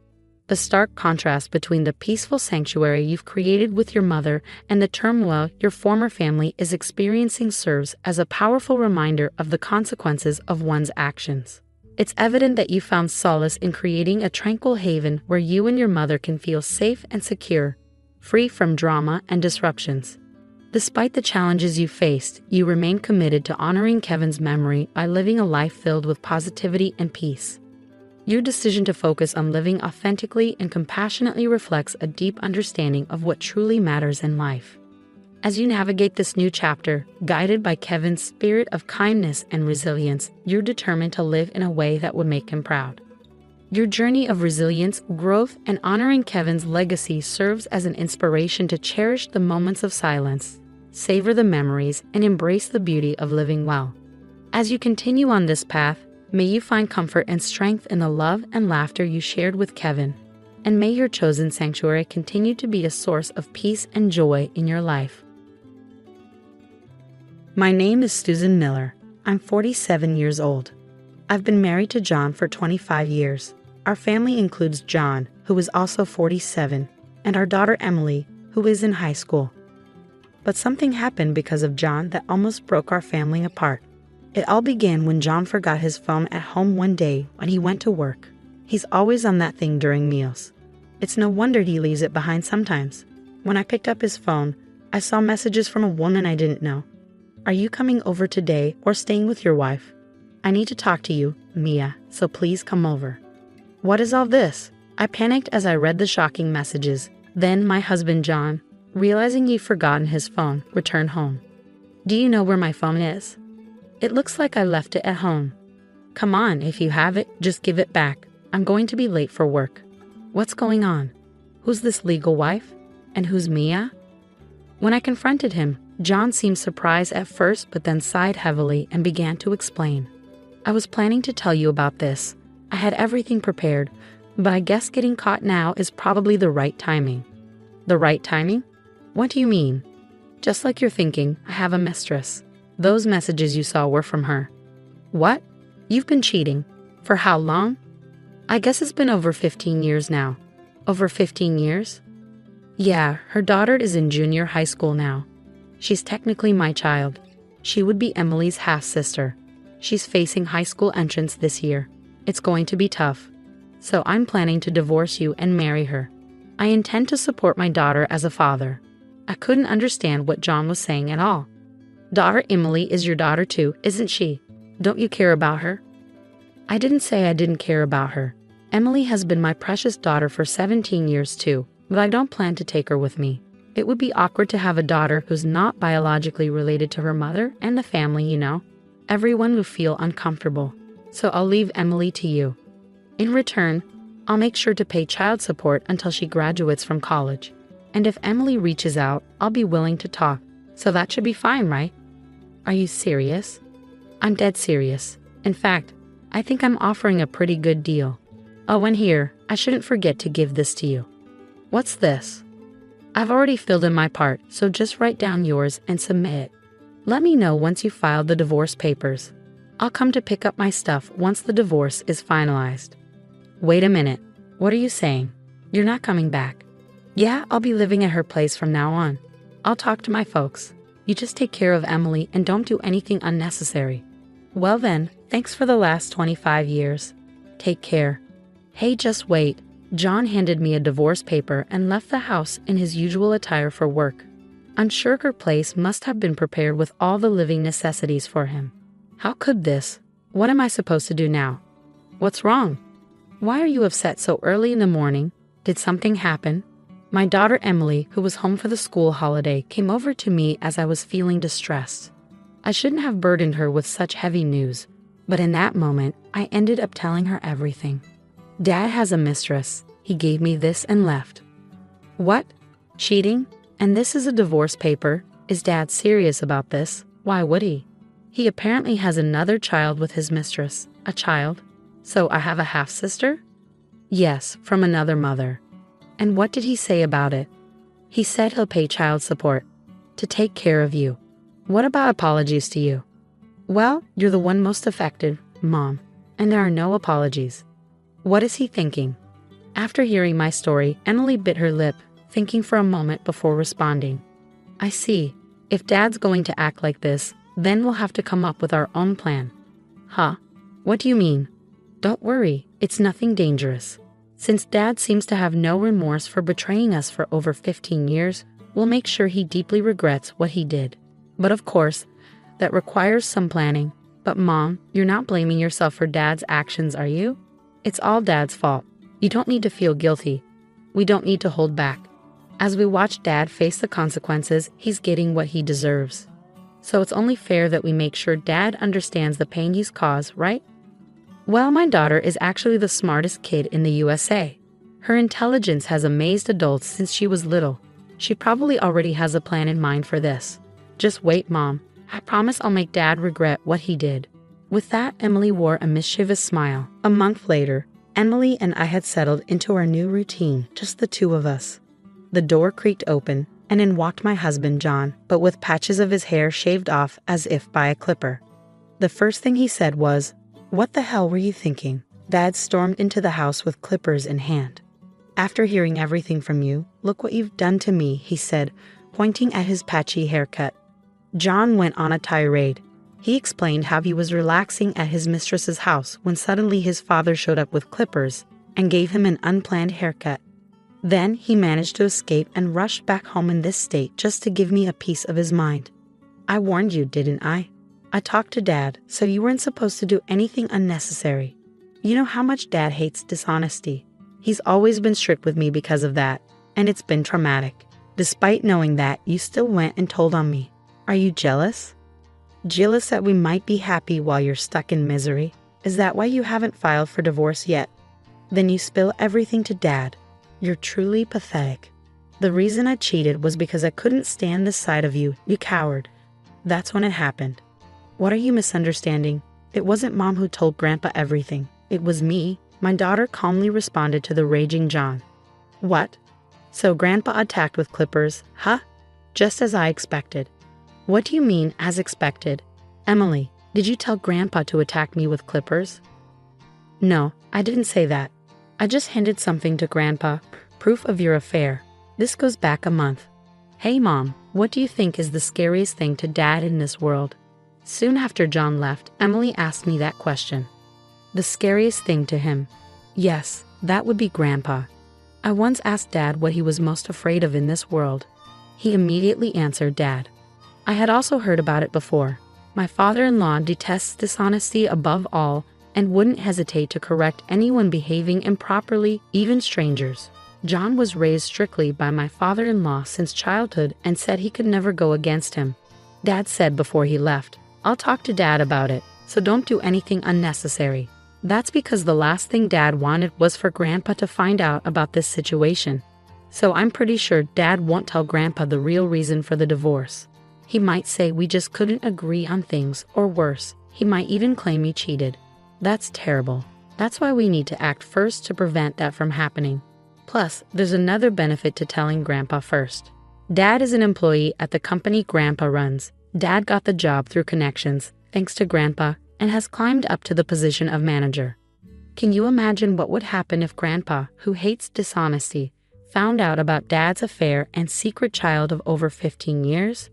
The stark contrast between the peaceful sanctuary you've created with your mother and the turmoil your former family is experiencing serves as a powerful reminder of the consequences of one's actions. It's evident that you found solace in creating a tranquil haven where you and your mother can feel safe and secure, free from drama and disruptions. Despite the challenges you faced, you remain committed to honoring Kevin's memory by living a life filled with positivity and peace. Your decision to focus on living authentically and compassionately reflects a deep understanding of what truly matters in life. As you navigate this new chapter, guided by Kevin's spirit of kindness and resilience, you're determined to live in a way that would make him proud. Your journey of resilience, growth, and honoring Kevin's legacy serves as an inspiration to cherish the moments of silence, savor the memories, and embrace the beauty of living well. As you continue on this path, may you find comfort and strength in the love and laughter you shared with Kevin. and may your chosen sanctuary continue to be a source of peace and joy in your life. My name is Susan Miller. I'm 47 years old. I've been married to John for 25 years. Our family includes John, who is also 47, and our daughter Emily, who is in high school. But something happened because of John that almost broke our family apart. It all began when John forgot his phone at home one day when he went to work. He's always on that thing during meals. It's no wonder he leaves it behind sometimes. When I picked up his phone, I saw messages from a woman I didn't know. Are you coming over today or staying with your wife? I need to talk to you, Mia, so please come over. What is all this? I panicked as I read the shocking messages. Then my husband John, realizing he'd forgotten his phone, returned home. Do you know where my phone is? It looks like I left it at home. Come on, if you have it, just give it back. I'm going to be late for work. What's going on? Who's this legal wife? And who's Mia? When I confronted him, John seemed surprised at first but then sighed heavily and began to explain. I was planning to tell you about this. I had everything prepared, but I guess getting caught now is probably the right timing. The right timing? What do you mean? Just like you're thinking, I have a mistress. Those messages you saw were from her. What? You've been cheating? For how long? I guess it's been over 15 years now. Over 15 years? Yeah, her daughter is in junior high school now. She's technically my child. She would be Emily's half-sister. She's facing high school entrance this year. It's going to be tough. So I'm planning to divorce you and marry her. I intend to support my daughter as a father. I couldn't understand what John was saying at all. Daughter Emily is your daughter too, isn't she? Don't you care about her? I didn't say I didn't care about her. Emily has been my precious daughter for 17 years too, but I don't plan to take her with me. It would be awkward to have a daughter who's not biologically related to her mother and the family, you know. Everyone will feel uncomfortable. So I'll leave Emily to you. In return, I'll make sure to pay child support until she graduates from college. And if Emily reaches out, I'll be willing to talk. So that should be fine, right? Are you serious? I'm dead serious. In fact, I think I'm offering a pretty good deal. Oh, and here, I shouldn't forget to give this to you. What's this? I've already filled in my part, so just write down yours and submit it. Let me know once you filed the divorce papers. I'll come to pick up my stuff once the divorce is finalized. Wait a minute. What are you saying? You're not coming back? Yeah, I'll be living at her place from now on. I'll talk to my folks. You just take care of Emily and don't do anything unnecessary. Well then, thanks for the last 25 years. Take care. Hey, just wait. John handed me a divorce paper and left the house in his usual attire for work. I'm sure her place must have been prepared with all the living necessities for him. How could this? What am I supposed to do now? What's wrong? Why are you upset so early in the morning? Did something happen? My daughter Emily, who was home for the school holiday, came over to me as I was feeling distressed. I shouldn't have burdened her with such heavy news, but in that moment, I ended up telling her everything. Dad has a mistress. He gave me this and left. What? Cheating? And this is a divorce paper? Is Dad serious about this? Why would he? He apparently has another child with his mistress. A child? So I have a half-sister? Yes, from another mother. And what did he say about it? He said he'll pay child support to take care of you. What about apologies to you? Well, you're the one most affected, Mom, and there are no apologies. What is he thinking? After hearing my story, Emily bit her lip, thinking for a moment before responding. I see. If Dad's going to act like this, then we'll have to come up with our own plan. Huh? What do you mean? Don't worry, it's nothing dangerous. Since Dad seems to have no remorse for betraying us for over 15 years, we'll make sure he deeply regrets what he did. But of course, that requires some planning. But Mom, you're not blaming yourself for Dad's actions, are you? It's all Dad's fault. You don't need to feel guilty. We don't need to hold back. As we watch Dad face the consequences, he's getting what he deserves. So it's only fair that we make sure Dad understands the pain he's caused, right? Well, my daughter is actually the smartest kid in the USA. Her intelligence has amazed adults since she was little. She probably already has a plan in mind for this. Just wait, Mom. I promise I'll make Dad regret what he did. With that, Emily wore a mischievous smile. A month later, Emily and I had settled into our new routine, just the two of us. The door creaked open, and in walked my husband John, but with patches of his hair shaved off as if by a clipper. The first thing he said was, "What the hell were you thinking?" Dad stormed into the house with clippers in hand. "After hearing everything from you, look what you've done to me," he said, pointing at his patchy haircut. John went on a tirade. He explained how he was relaxing at his mistress's house when suddenly his father showed up with clippers and gave him an unplanned haircut. Then he managed to escape and rushed back home in this state just to give me a piece of his mind. "I warned you, didn't I? I talked to Dad, so you weren't supposed to do anything unnecessary. You know how much Dad hates dishonesty. He's always been strict with me because of that, and it's been traumatic. Despite knowing that, you still went and told on me. Are you jealous? Jealous that we might be happy while you're stuck in misery? Is that why you haven't filed for divorce yet? Then you spill everything to Dad. You're truly pathetic. The reason I cheated was because I couldn't stand this side of you, you coward. That's when it happened." "What are you misunderstanding? It wasn't Mom who told Grandpa everything. It was me," my daughter calmly responded to the raging John. "What? So Grandpa attacked with clippers, huh? Just as I expected." "What do you mean, as expected? Emily, did you tell Grandpa to attack me with clippers?" "No, I didn't say that. I just handed something to Grandpa, proof of your affair. This goes back a month." "Hey Mom, what do you think is the scariest thing to Dad in this world?" Soon after John left, Emily asked me that question. The scariest thing to him? Yes, that would be Grandpa. I once asked Dad what he was most afraid of in this world. He immediately answered Dad. I had also heard about it before. My father-in-law detests dishonesty above all and wouldn't hesitate to correct anyone behaving improperly, even strangers. John was raised strictly by my father-in-law since childhood and said he could never go against him. Dad said before he left, "I'll talk to Dad about it, so don't do anything unnecessary." That's because the last thing Dad wanted was for Grandpa to find out about this situation. So I'm pretty sure Dad won't tell Grandpa the real reason for the divorce. He might say we just couldn't agree on things, or worse, he might even claim he cheated. That's terrible. That's why we need to act first to prevent that from happening. Plus, there's another benefit to telling Grandpa first. Dad is an employee at the company Grandpa runs. Dad got the job through connections, thanks to Grandpa, and has climbed up to the position of manager. Can you imagine what would happen if Grandpa, who hates dishonesty, found out about Dad's affair and secret child of over 15 years?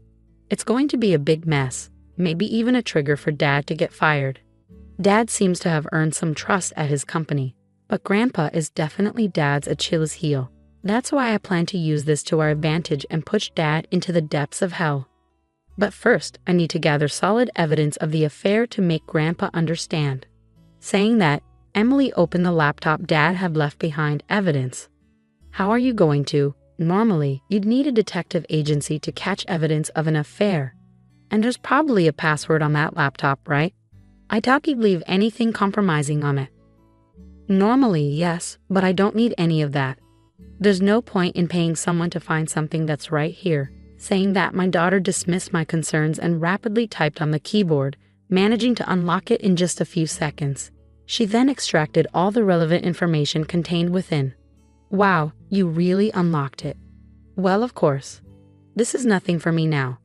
It's going to be a big mess, maybe even a trigger for Dad to get fired. Dad seems to have earned some trust at his company, but Grandpa is definitely Dad's Achilles heel. That's why I plan to use this to our advantage and push Dad into the depths of hell. But first, I need to gather solid evidence of the affair to make Grandpa understand. Saying that, Emily opened the laptop Dad had left behind. Evidence. How are you going to? Normally, you'd need a detective agency to catch evidence of an affair. And there's probably a password on that laptop, right? I doubt you'd leave anything compromising on it. Normally, yes, but I don't need any of that. There's no point in paying someone to find something that's right here. Saying that, my daughter dismissed my concerns and rapidly typed on the keyboard, managing to unlock it in just a few seconds. She then extracted all the relevant information contained within. Wow, you really unlocked it. Well, of course. This is nothing for me now.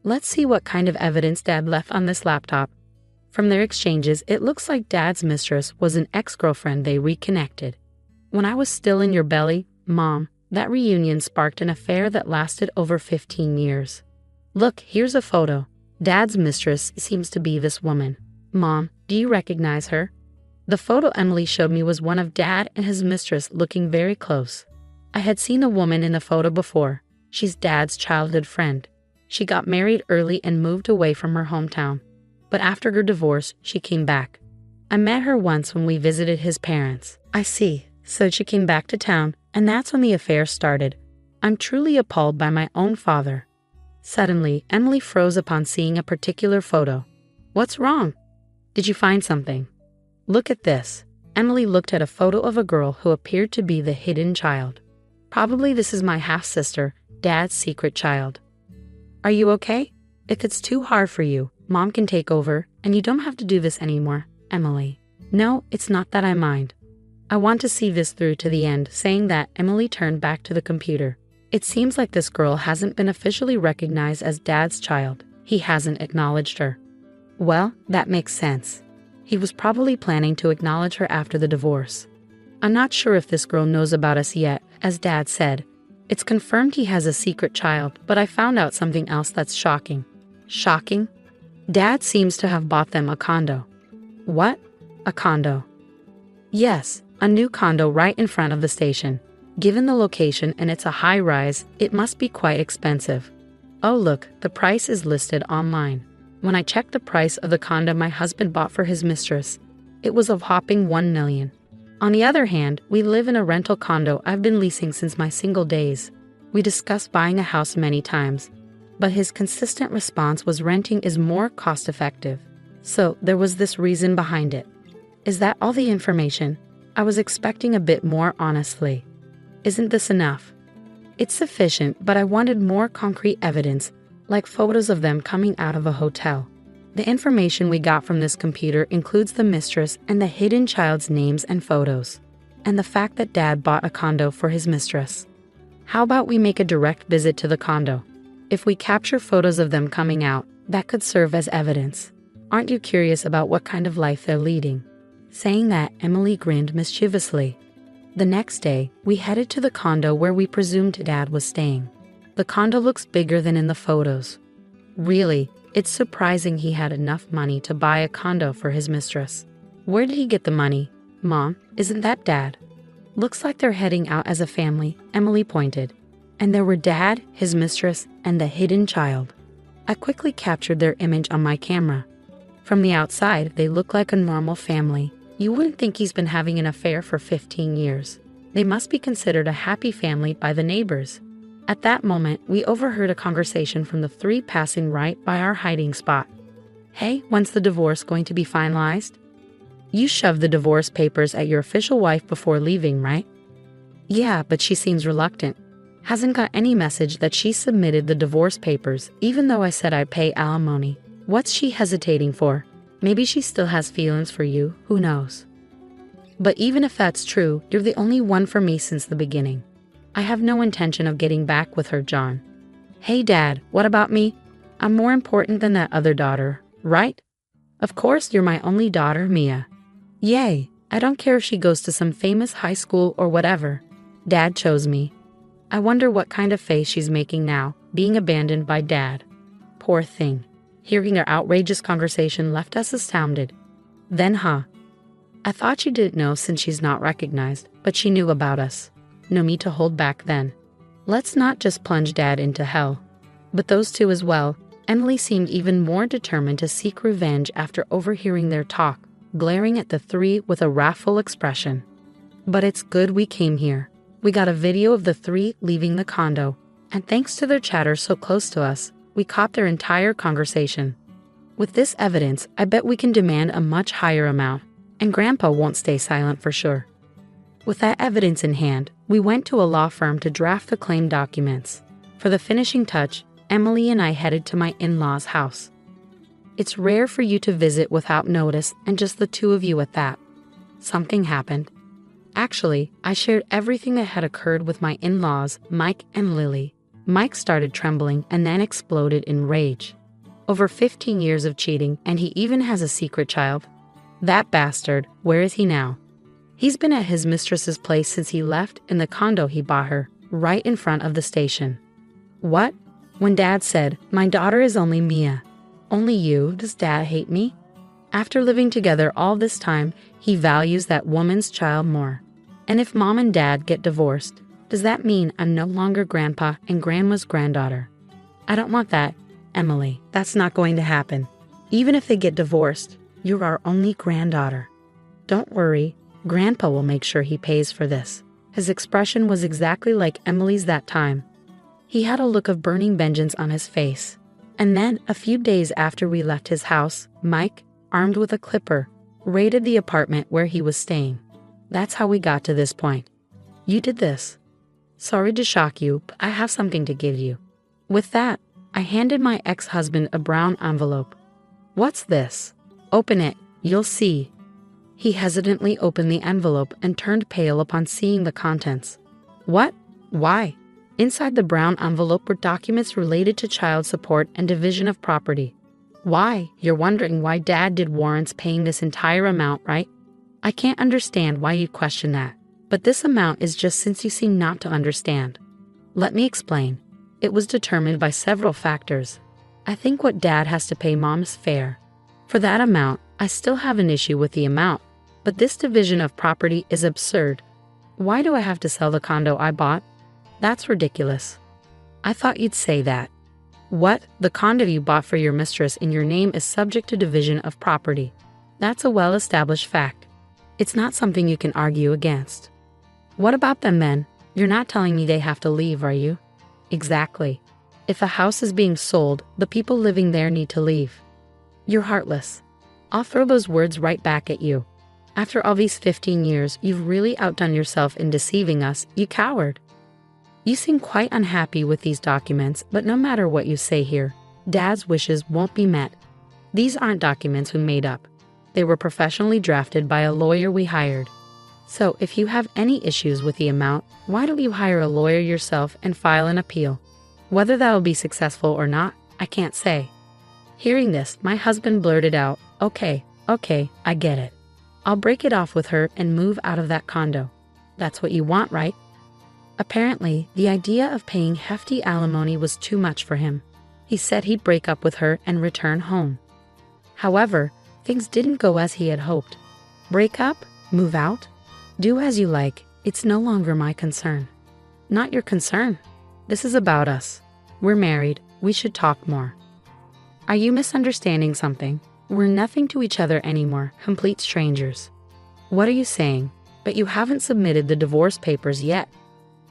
Let's see what kind of evidence Dad left on this laptop. From their exchanges, it looks like Dad's mistress was an ex-girlfriend they reconnected. When I was still in your belly, Mom, that reunion sparked an affair that lasted over 15 years. Look, here's a photo. Dad's mistress seems to be this woman. Mom, do you recognize her? The photo Emily showed me was one of Dad and his mistress looking very close. I had seen the woman in the photo before. She's Dad's childhood friend. She got married early and moved away from her hometown. But after her divorce, she came back. I met her once when we visited his parents. I see. So she came back to town, and that's when the affair started. I'm truly appalled by my own father. Suddenly, Emily froze upon seeing a particular photo. What's wrong? Did you find something? Look at this. Emily looked at a photo of a girl who appeared to be the hidden child. Probably this is my half-sister, Dad's secret child. Are you okay? If it's too hard for you, Mom can take over, and you don't have to do this anymore, Emily. No, it's not that I mind. I want to see this through to the end. Saying that, Emily turned back to the computer. It seems like this girl hasn't been officially recognized as Dad's child. He hasn't acknowledged her. Well, that makes sense. He was probably planning to acknowledge her after the divorce. I'm not sure if this girl knows about us yet, as Dad said. It's confirmed he has a secret child, but I found out something else that's shocking. Shocking? Dad seems to have bought them a condo. What? A condo? Yes, a new condo right in front of the station. Given the location and it's a high-rise, it must be quite expensive. Oh look, the price is listed online. When I checked the price of the condo my husband bought for his mistress, it was a whopping $1 million. On the other hand, we live in a rental condo I've been leasing since my single days. We discussed buying a house many times, but his consistent response was renting is more cost-effective. So there was this reason behind it. Is that all the information? I was expecting a bit more, honestly. Isn't this enough? It's sufficient, but I wanted more concrete evidence, like photos of them coming out of a hotel. The information we got from this computer includes the mistress and the hidden child's names and photos, and the fact that Dad bought a condo for his mistress. How about we make a direct visit to the condo? If we capture photos of them coming out, that could serve as evidence. Aren't you curious about what kind of life they're leading? Saying that, Emily grinned mischievously. The next day, we headed to the condo where we presumed Dad was staying. The condo looks bigger than in the photos. Really, it's surprising he had enough money to buy a condo for his mistress. Where did he get the money? Mom, isn't that Dad? Looks like they're heading out as a family, Emily pointed. And there were Dad, his mistress, and the hidden child. I quickly captured their image on my camera. From the outside, they look like a normal family. You wouldn't think he's been having an affair for 15 years. They must be considered a happy family by the neighbors. At that moment, we overheard a conversation from the three passing right by our hiding spot. Hey, when's the divorce going to be finalized? You shoved the divorce papers at your official wife before leaving, right? Yeah, but she seems reluctant. Hasn't got any message that she submitted the divorce papers, even though I said I'd pay alimony. What's she hesitating for? Maybe she still has feelings for you, who knows? But even if that's true, you're the only one for me since the beginning. I have no intention of getting back with her, John. Hey Dad, what about me? I'm more important than that other daughter, right? Of course you're my only daughter, Mia. Yay, I don't care if she goes to some famous high school or whatever. Dad chose me. I wonder what kind of face she's making now, being abandoned by Dad. Poor thing. Hearing their outrageous conversation left us astounded. Then, I thought she didn't know since she's not recognized, but she knew about us. No need to hold back then. Let's not just plunge Dad into hell. But those two as well. Emily seemed even more determined to seek revenge after overhearing their talk, glaring at the three with a wrathful expression. But it's good we came here. We got a video of the three leaving the condo, and thanks to their chatter so close to us, we caught their entire conversation. With this evidence, I bet we can demand a much higher amount, and Grandpa won't stay silent for sure. With that evidence in hand, we went to a law firm to draft the claim documents. For the finishing touch, Emily and I headed to my in-laws' house. It's rare for you to visit without notice and just the two of you at that. Something happened. Actually, I shared everything that had occurred with my in-laws, Mike and Lily. Mike started trembling and then exploded in rage. Over 15 years of cheating, and he even has a secret child. That bastard, where is he now? He's been at his mistress's place since he left in the condo he bought her, right in front of the station. What? When Dad said, my daughter is only Mia. Only you, does Dad hate me? After living together all this time, he values that woman's child more. And if Mom and Dad get divorced, does that mean I'm no longer Grandpa and Grandma's granddaughter? I don't want that, Emily. That's not going to happen. Even if they get divorced, you're our only granddaughter. Don't worry, Grandpa will make sure he pays for this. His expression was exactly like Emily's that time. He had a look of burning vengeance on his face. And then, a few days after we left his house, Mike, armed with a clipper, raided the apartment where he was staying. That's how we got to this point. You did this. Sorry to shock you, but I have something to give you. With that, I handed my ex-husband a brown envelope. What's this? Open it, you'll see. He hesitantly opened the envelope and turned pale upon seeing the contents. What? Why? Inside the brown envelope were documents related to child support and division of property. Why? You're wondering why Dad did warrants paying this entire amount, right? I can't understand why you'd question that, but this amount is just since you seem not to understand. Let me explain. It was determined by several factors. I think what Dad has to pay Mom is fair. For that amount, I still have an issue with the amount, but this division of property is absurd. Why do I have to sell the condo I bought? That's ridiculous. I thought you'd say that. What? The condo you bought for your mistress in your name is subject to division of property. That's a well-established fact. It's not something you can argue against. What about them then? You're not telling me they have to leave, are you? Exactly. If a house is being sold, the people living there need to leave. You're heartless. I'll throw those words right back at you. After all these 15 years, you've really outdone yourself in deceiving us, you coward. You seem quite unhappy with these documents, but no matter what you say here, Dad's wishes won't be met. These aren't documents we made up. They were professionally drafted by a lawyer we hired. So if you have any issues with the amount, why don't you hire a lawyer yourself and file an appeal? Whether that'll be successful or not, I can't say. Hearing this, my husband blurted out, Okay, I get it. I'll break it off with her and move out of that condo. That's what you want, right? Apparently, the idea of paying hefty alimony was too much for him. He said he'd break up with her and return home. However, things didn't go as he had hoped. Break up? Move out? Do as you like. It's no longer my concern. Not your concern. This is about us. We're married. We should talk more. Are you misunderstanding something? We're nothing to each other anymore, complete strangers. What are you saying? But you haven't submitted the divorce papers yet.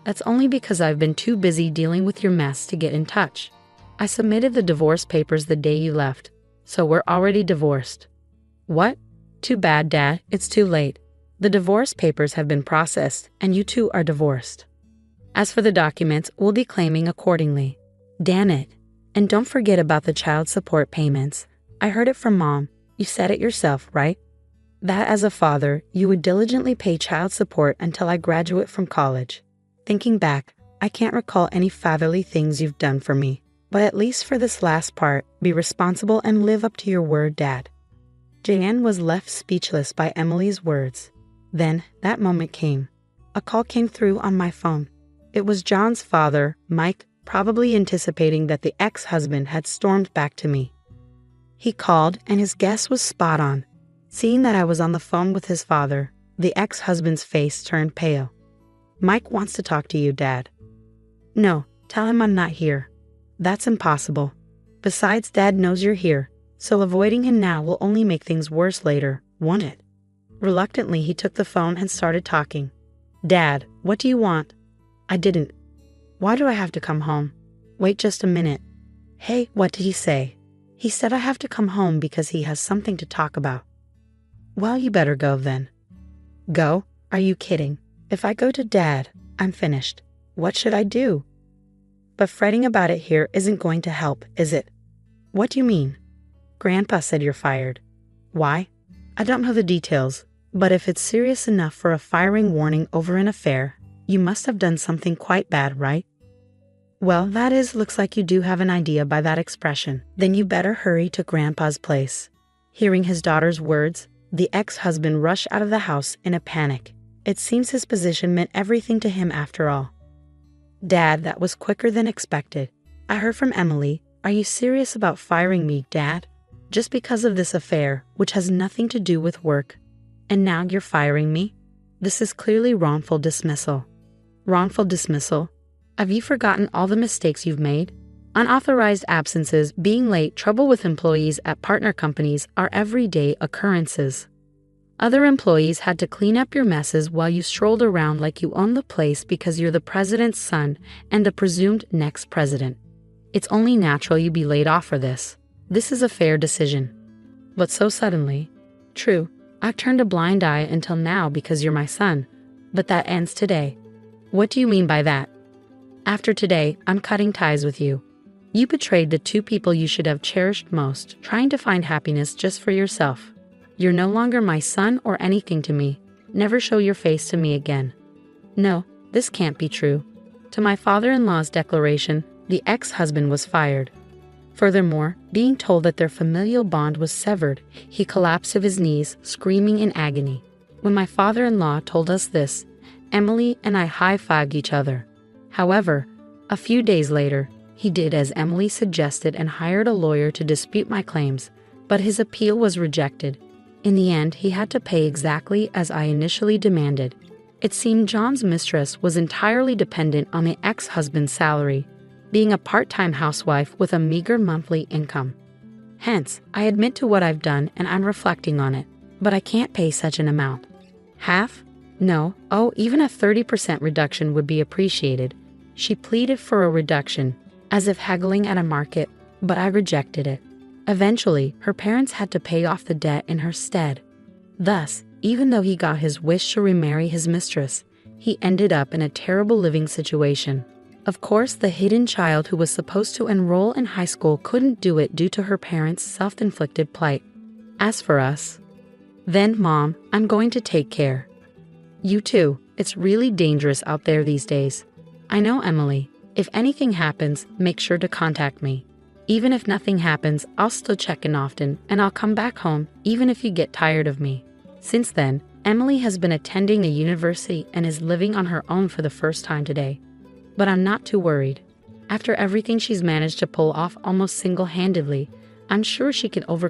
That's only because I've been too busy dealing with your mess to get in touch. I submitted the divorce papers the day you left, so we're already divorced. What? Too bad, Dad. It's too late. The divorce papers have been processed, and you two are divorced. As for the documents, we'll be claiming accordingly. Damn it. And don't forget about the child support payments. I heard it from Mom. You said it yourself, right? That as a father, you would diligently pay child support until I graduate from college. Thinking back, I can't recall any fatherly things you've done for me. But at least for this last part, be responsible and live up to your word, Dad. Jan was left speechless by Emily's words. Then, that moment came. A call came through on my phone. It was John's father, Mike, probably anticipating that the ex-husband had stormed back to me. He called, and his guess was spot on. Seeing that I was on the phone with his father, the ex-husband's face turned pale. Mike wants to talk to you, Dad. No, tell him I'm not here. That's impossible. Besides, Dad knows you're here, so avoiding him now will only make things worse later, won't it? Reluctantly, he took the phone and started talking. Dad, what do you want? I didn't. Why do I have to come home? Wait just a minute. Hey, what did he say? He said I have to come home because he has something to talk about. Well, you better go then. Go? Are you kidding? If I go to Dad, I'm finished. What should I do? But fretting about it here isn't going to help, is it? What do you mean? Grandpa said you're fired. Why? I don't know the details, but if it's serious enough for a firing warning over an affair, you must have done something quite bad, right? Well, looks like you do have an idea by that expression. Then you better hurry to Grandpa's place. Hearing his daughter's words, the ex-husband rushed out of the house in a panic. It seems his position meant everything to him after all. Dad, that was quicker than expected. I heard from Emily. Are you serious about firing me, Dad? Just because of this affair, which has nothing to do with work. And now you're firing me? This is clearly wrongful dismissal. Wrongful dismissal? Have you forgotten all the mistakes you've made? Unauthorized absences, being late, trouble with employees at partner companies are everyday occurrences. Other employees had to clean up your messes while you strolled around like you own the place because you're the president's son and the presumed next president. It's only natural you be laid off for this. This is a fair decision. But so suddenly. True, I've turned a blind eye until now because you're my son, but that ends today. What do you mean by that? After today, I'm cutting ties with you. You betrayed the two people you should have cherished most, trying to find happiness just for yourself. You're no longer my son or anything to me. Never show your face to me again. No, this can't be true. To my father-in-law's declaration, the ex-husband was fired. Furthermore, being told that their familial bond was severed, he collapsed to his knees, screaming in agony. When my father-in-law told us this, Emily and I high-fived each other. However, a few days later, he did as Emily suggested and hired a lawyer to dispute my claims, but his appeal was rejected. In the end, he had to pay exactly as I initially demanded. It seemed John's mistress was entirely dependent on the ex-husband's salary, being a part-time housewife with a meager monthly income. Hence, I admit to what I've done and I'm reflecting on it, but I can't pay such an amount. Half? No, even a 30% reduction would be appreciated. She pleaded for a reduction, as if haggling at a market, but I rejected it. Eventually, her parents had to pay off the debt in her stead. Thus, even though he got his wish to remarry his mistress, he ended up in a terrible living situation. Of course, the hidden child who was supposed to enroll in high school couldn't do it due to her parents' self-inflicted plight. As for us, then, Mom, I'm going to take care. You too, it's really dangerous out there these days. I know, Emily. If anything happens, make sure to contact me. Even if nothing happens, I'll still check in often, and I'll come back home, even if you get tired of me. Since then, Emily has been attending a university and is living on her own for the first time today. But I'm not too worried. After everything she's managed to pull off almost single-handedly, I'm sure she can overcome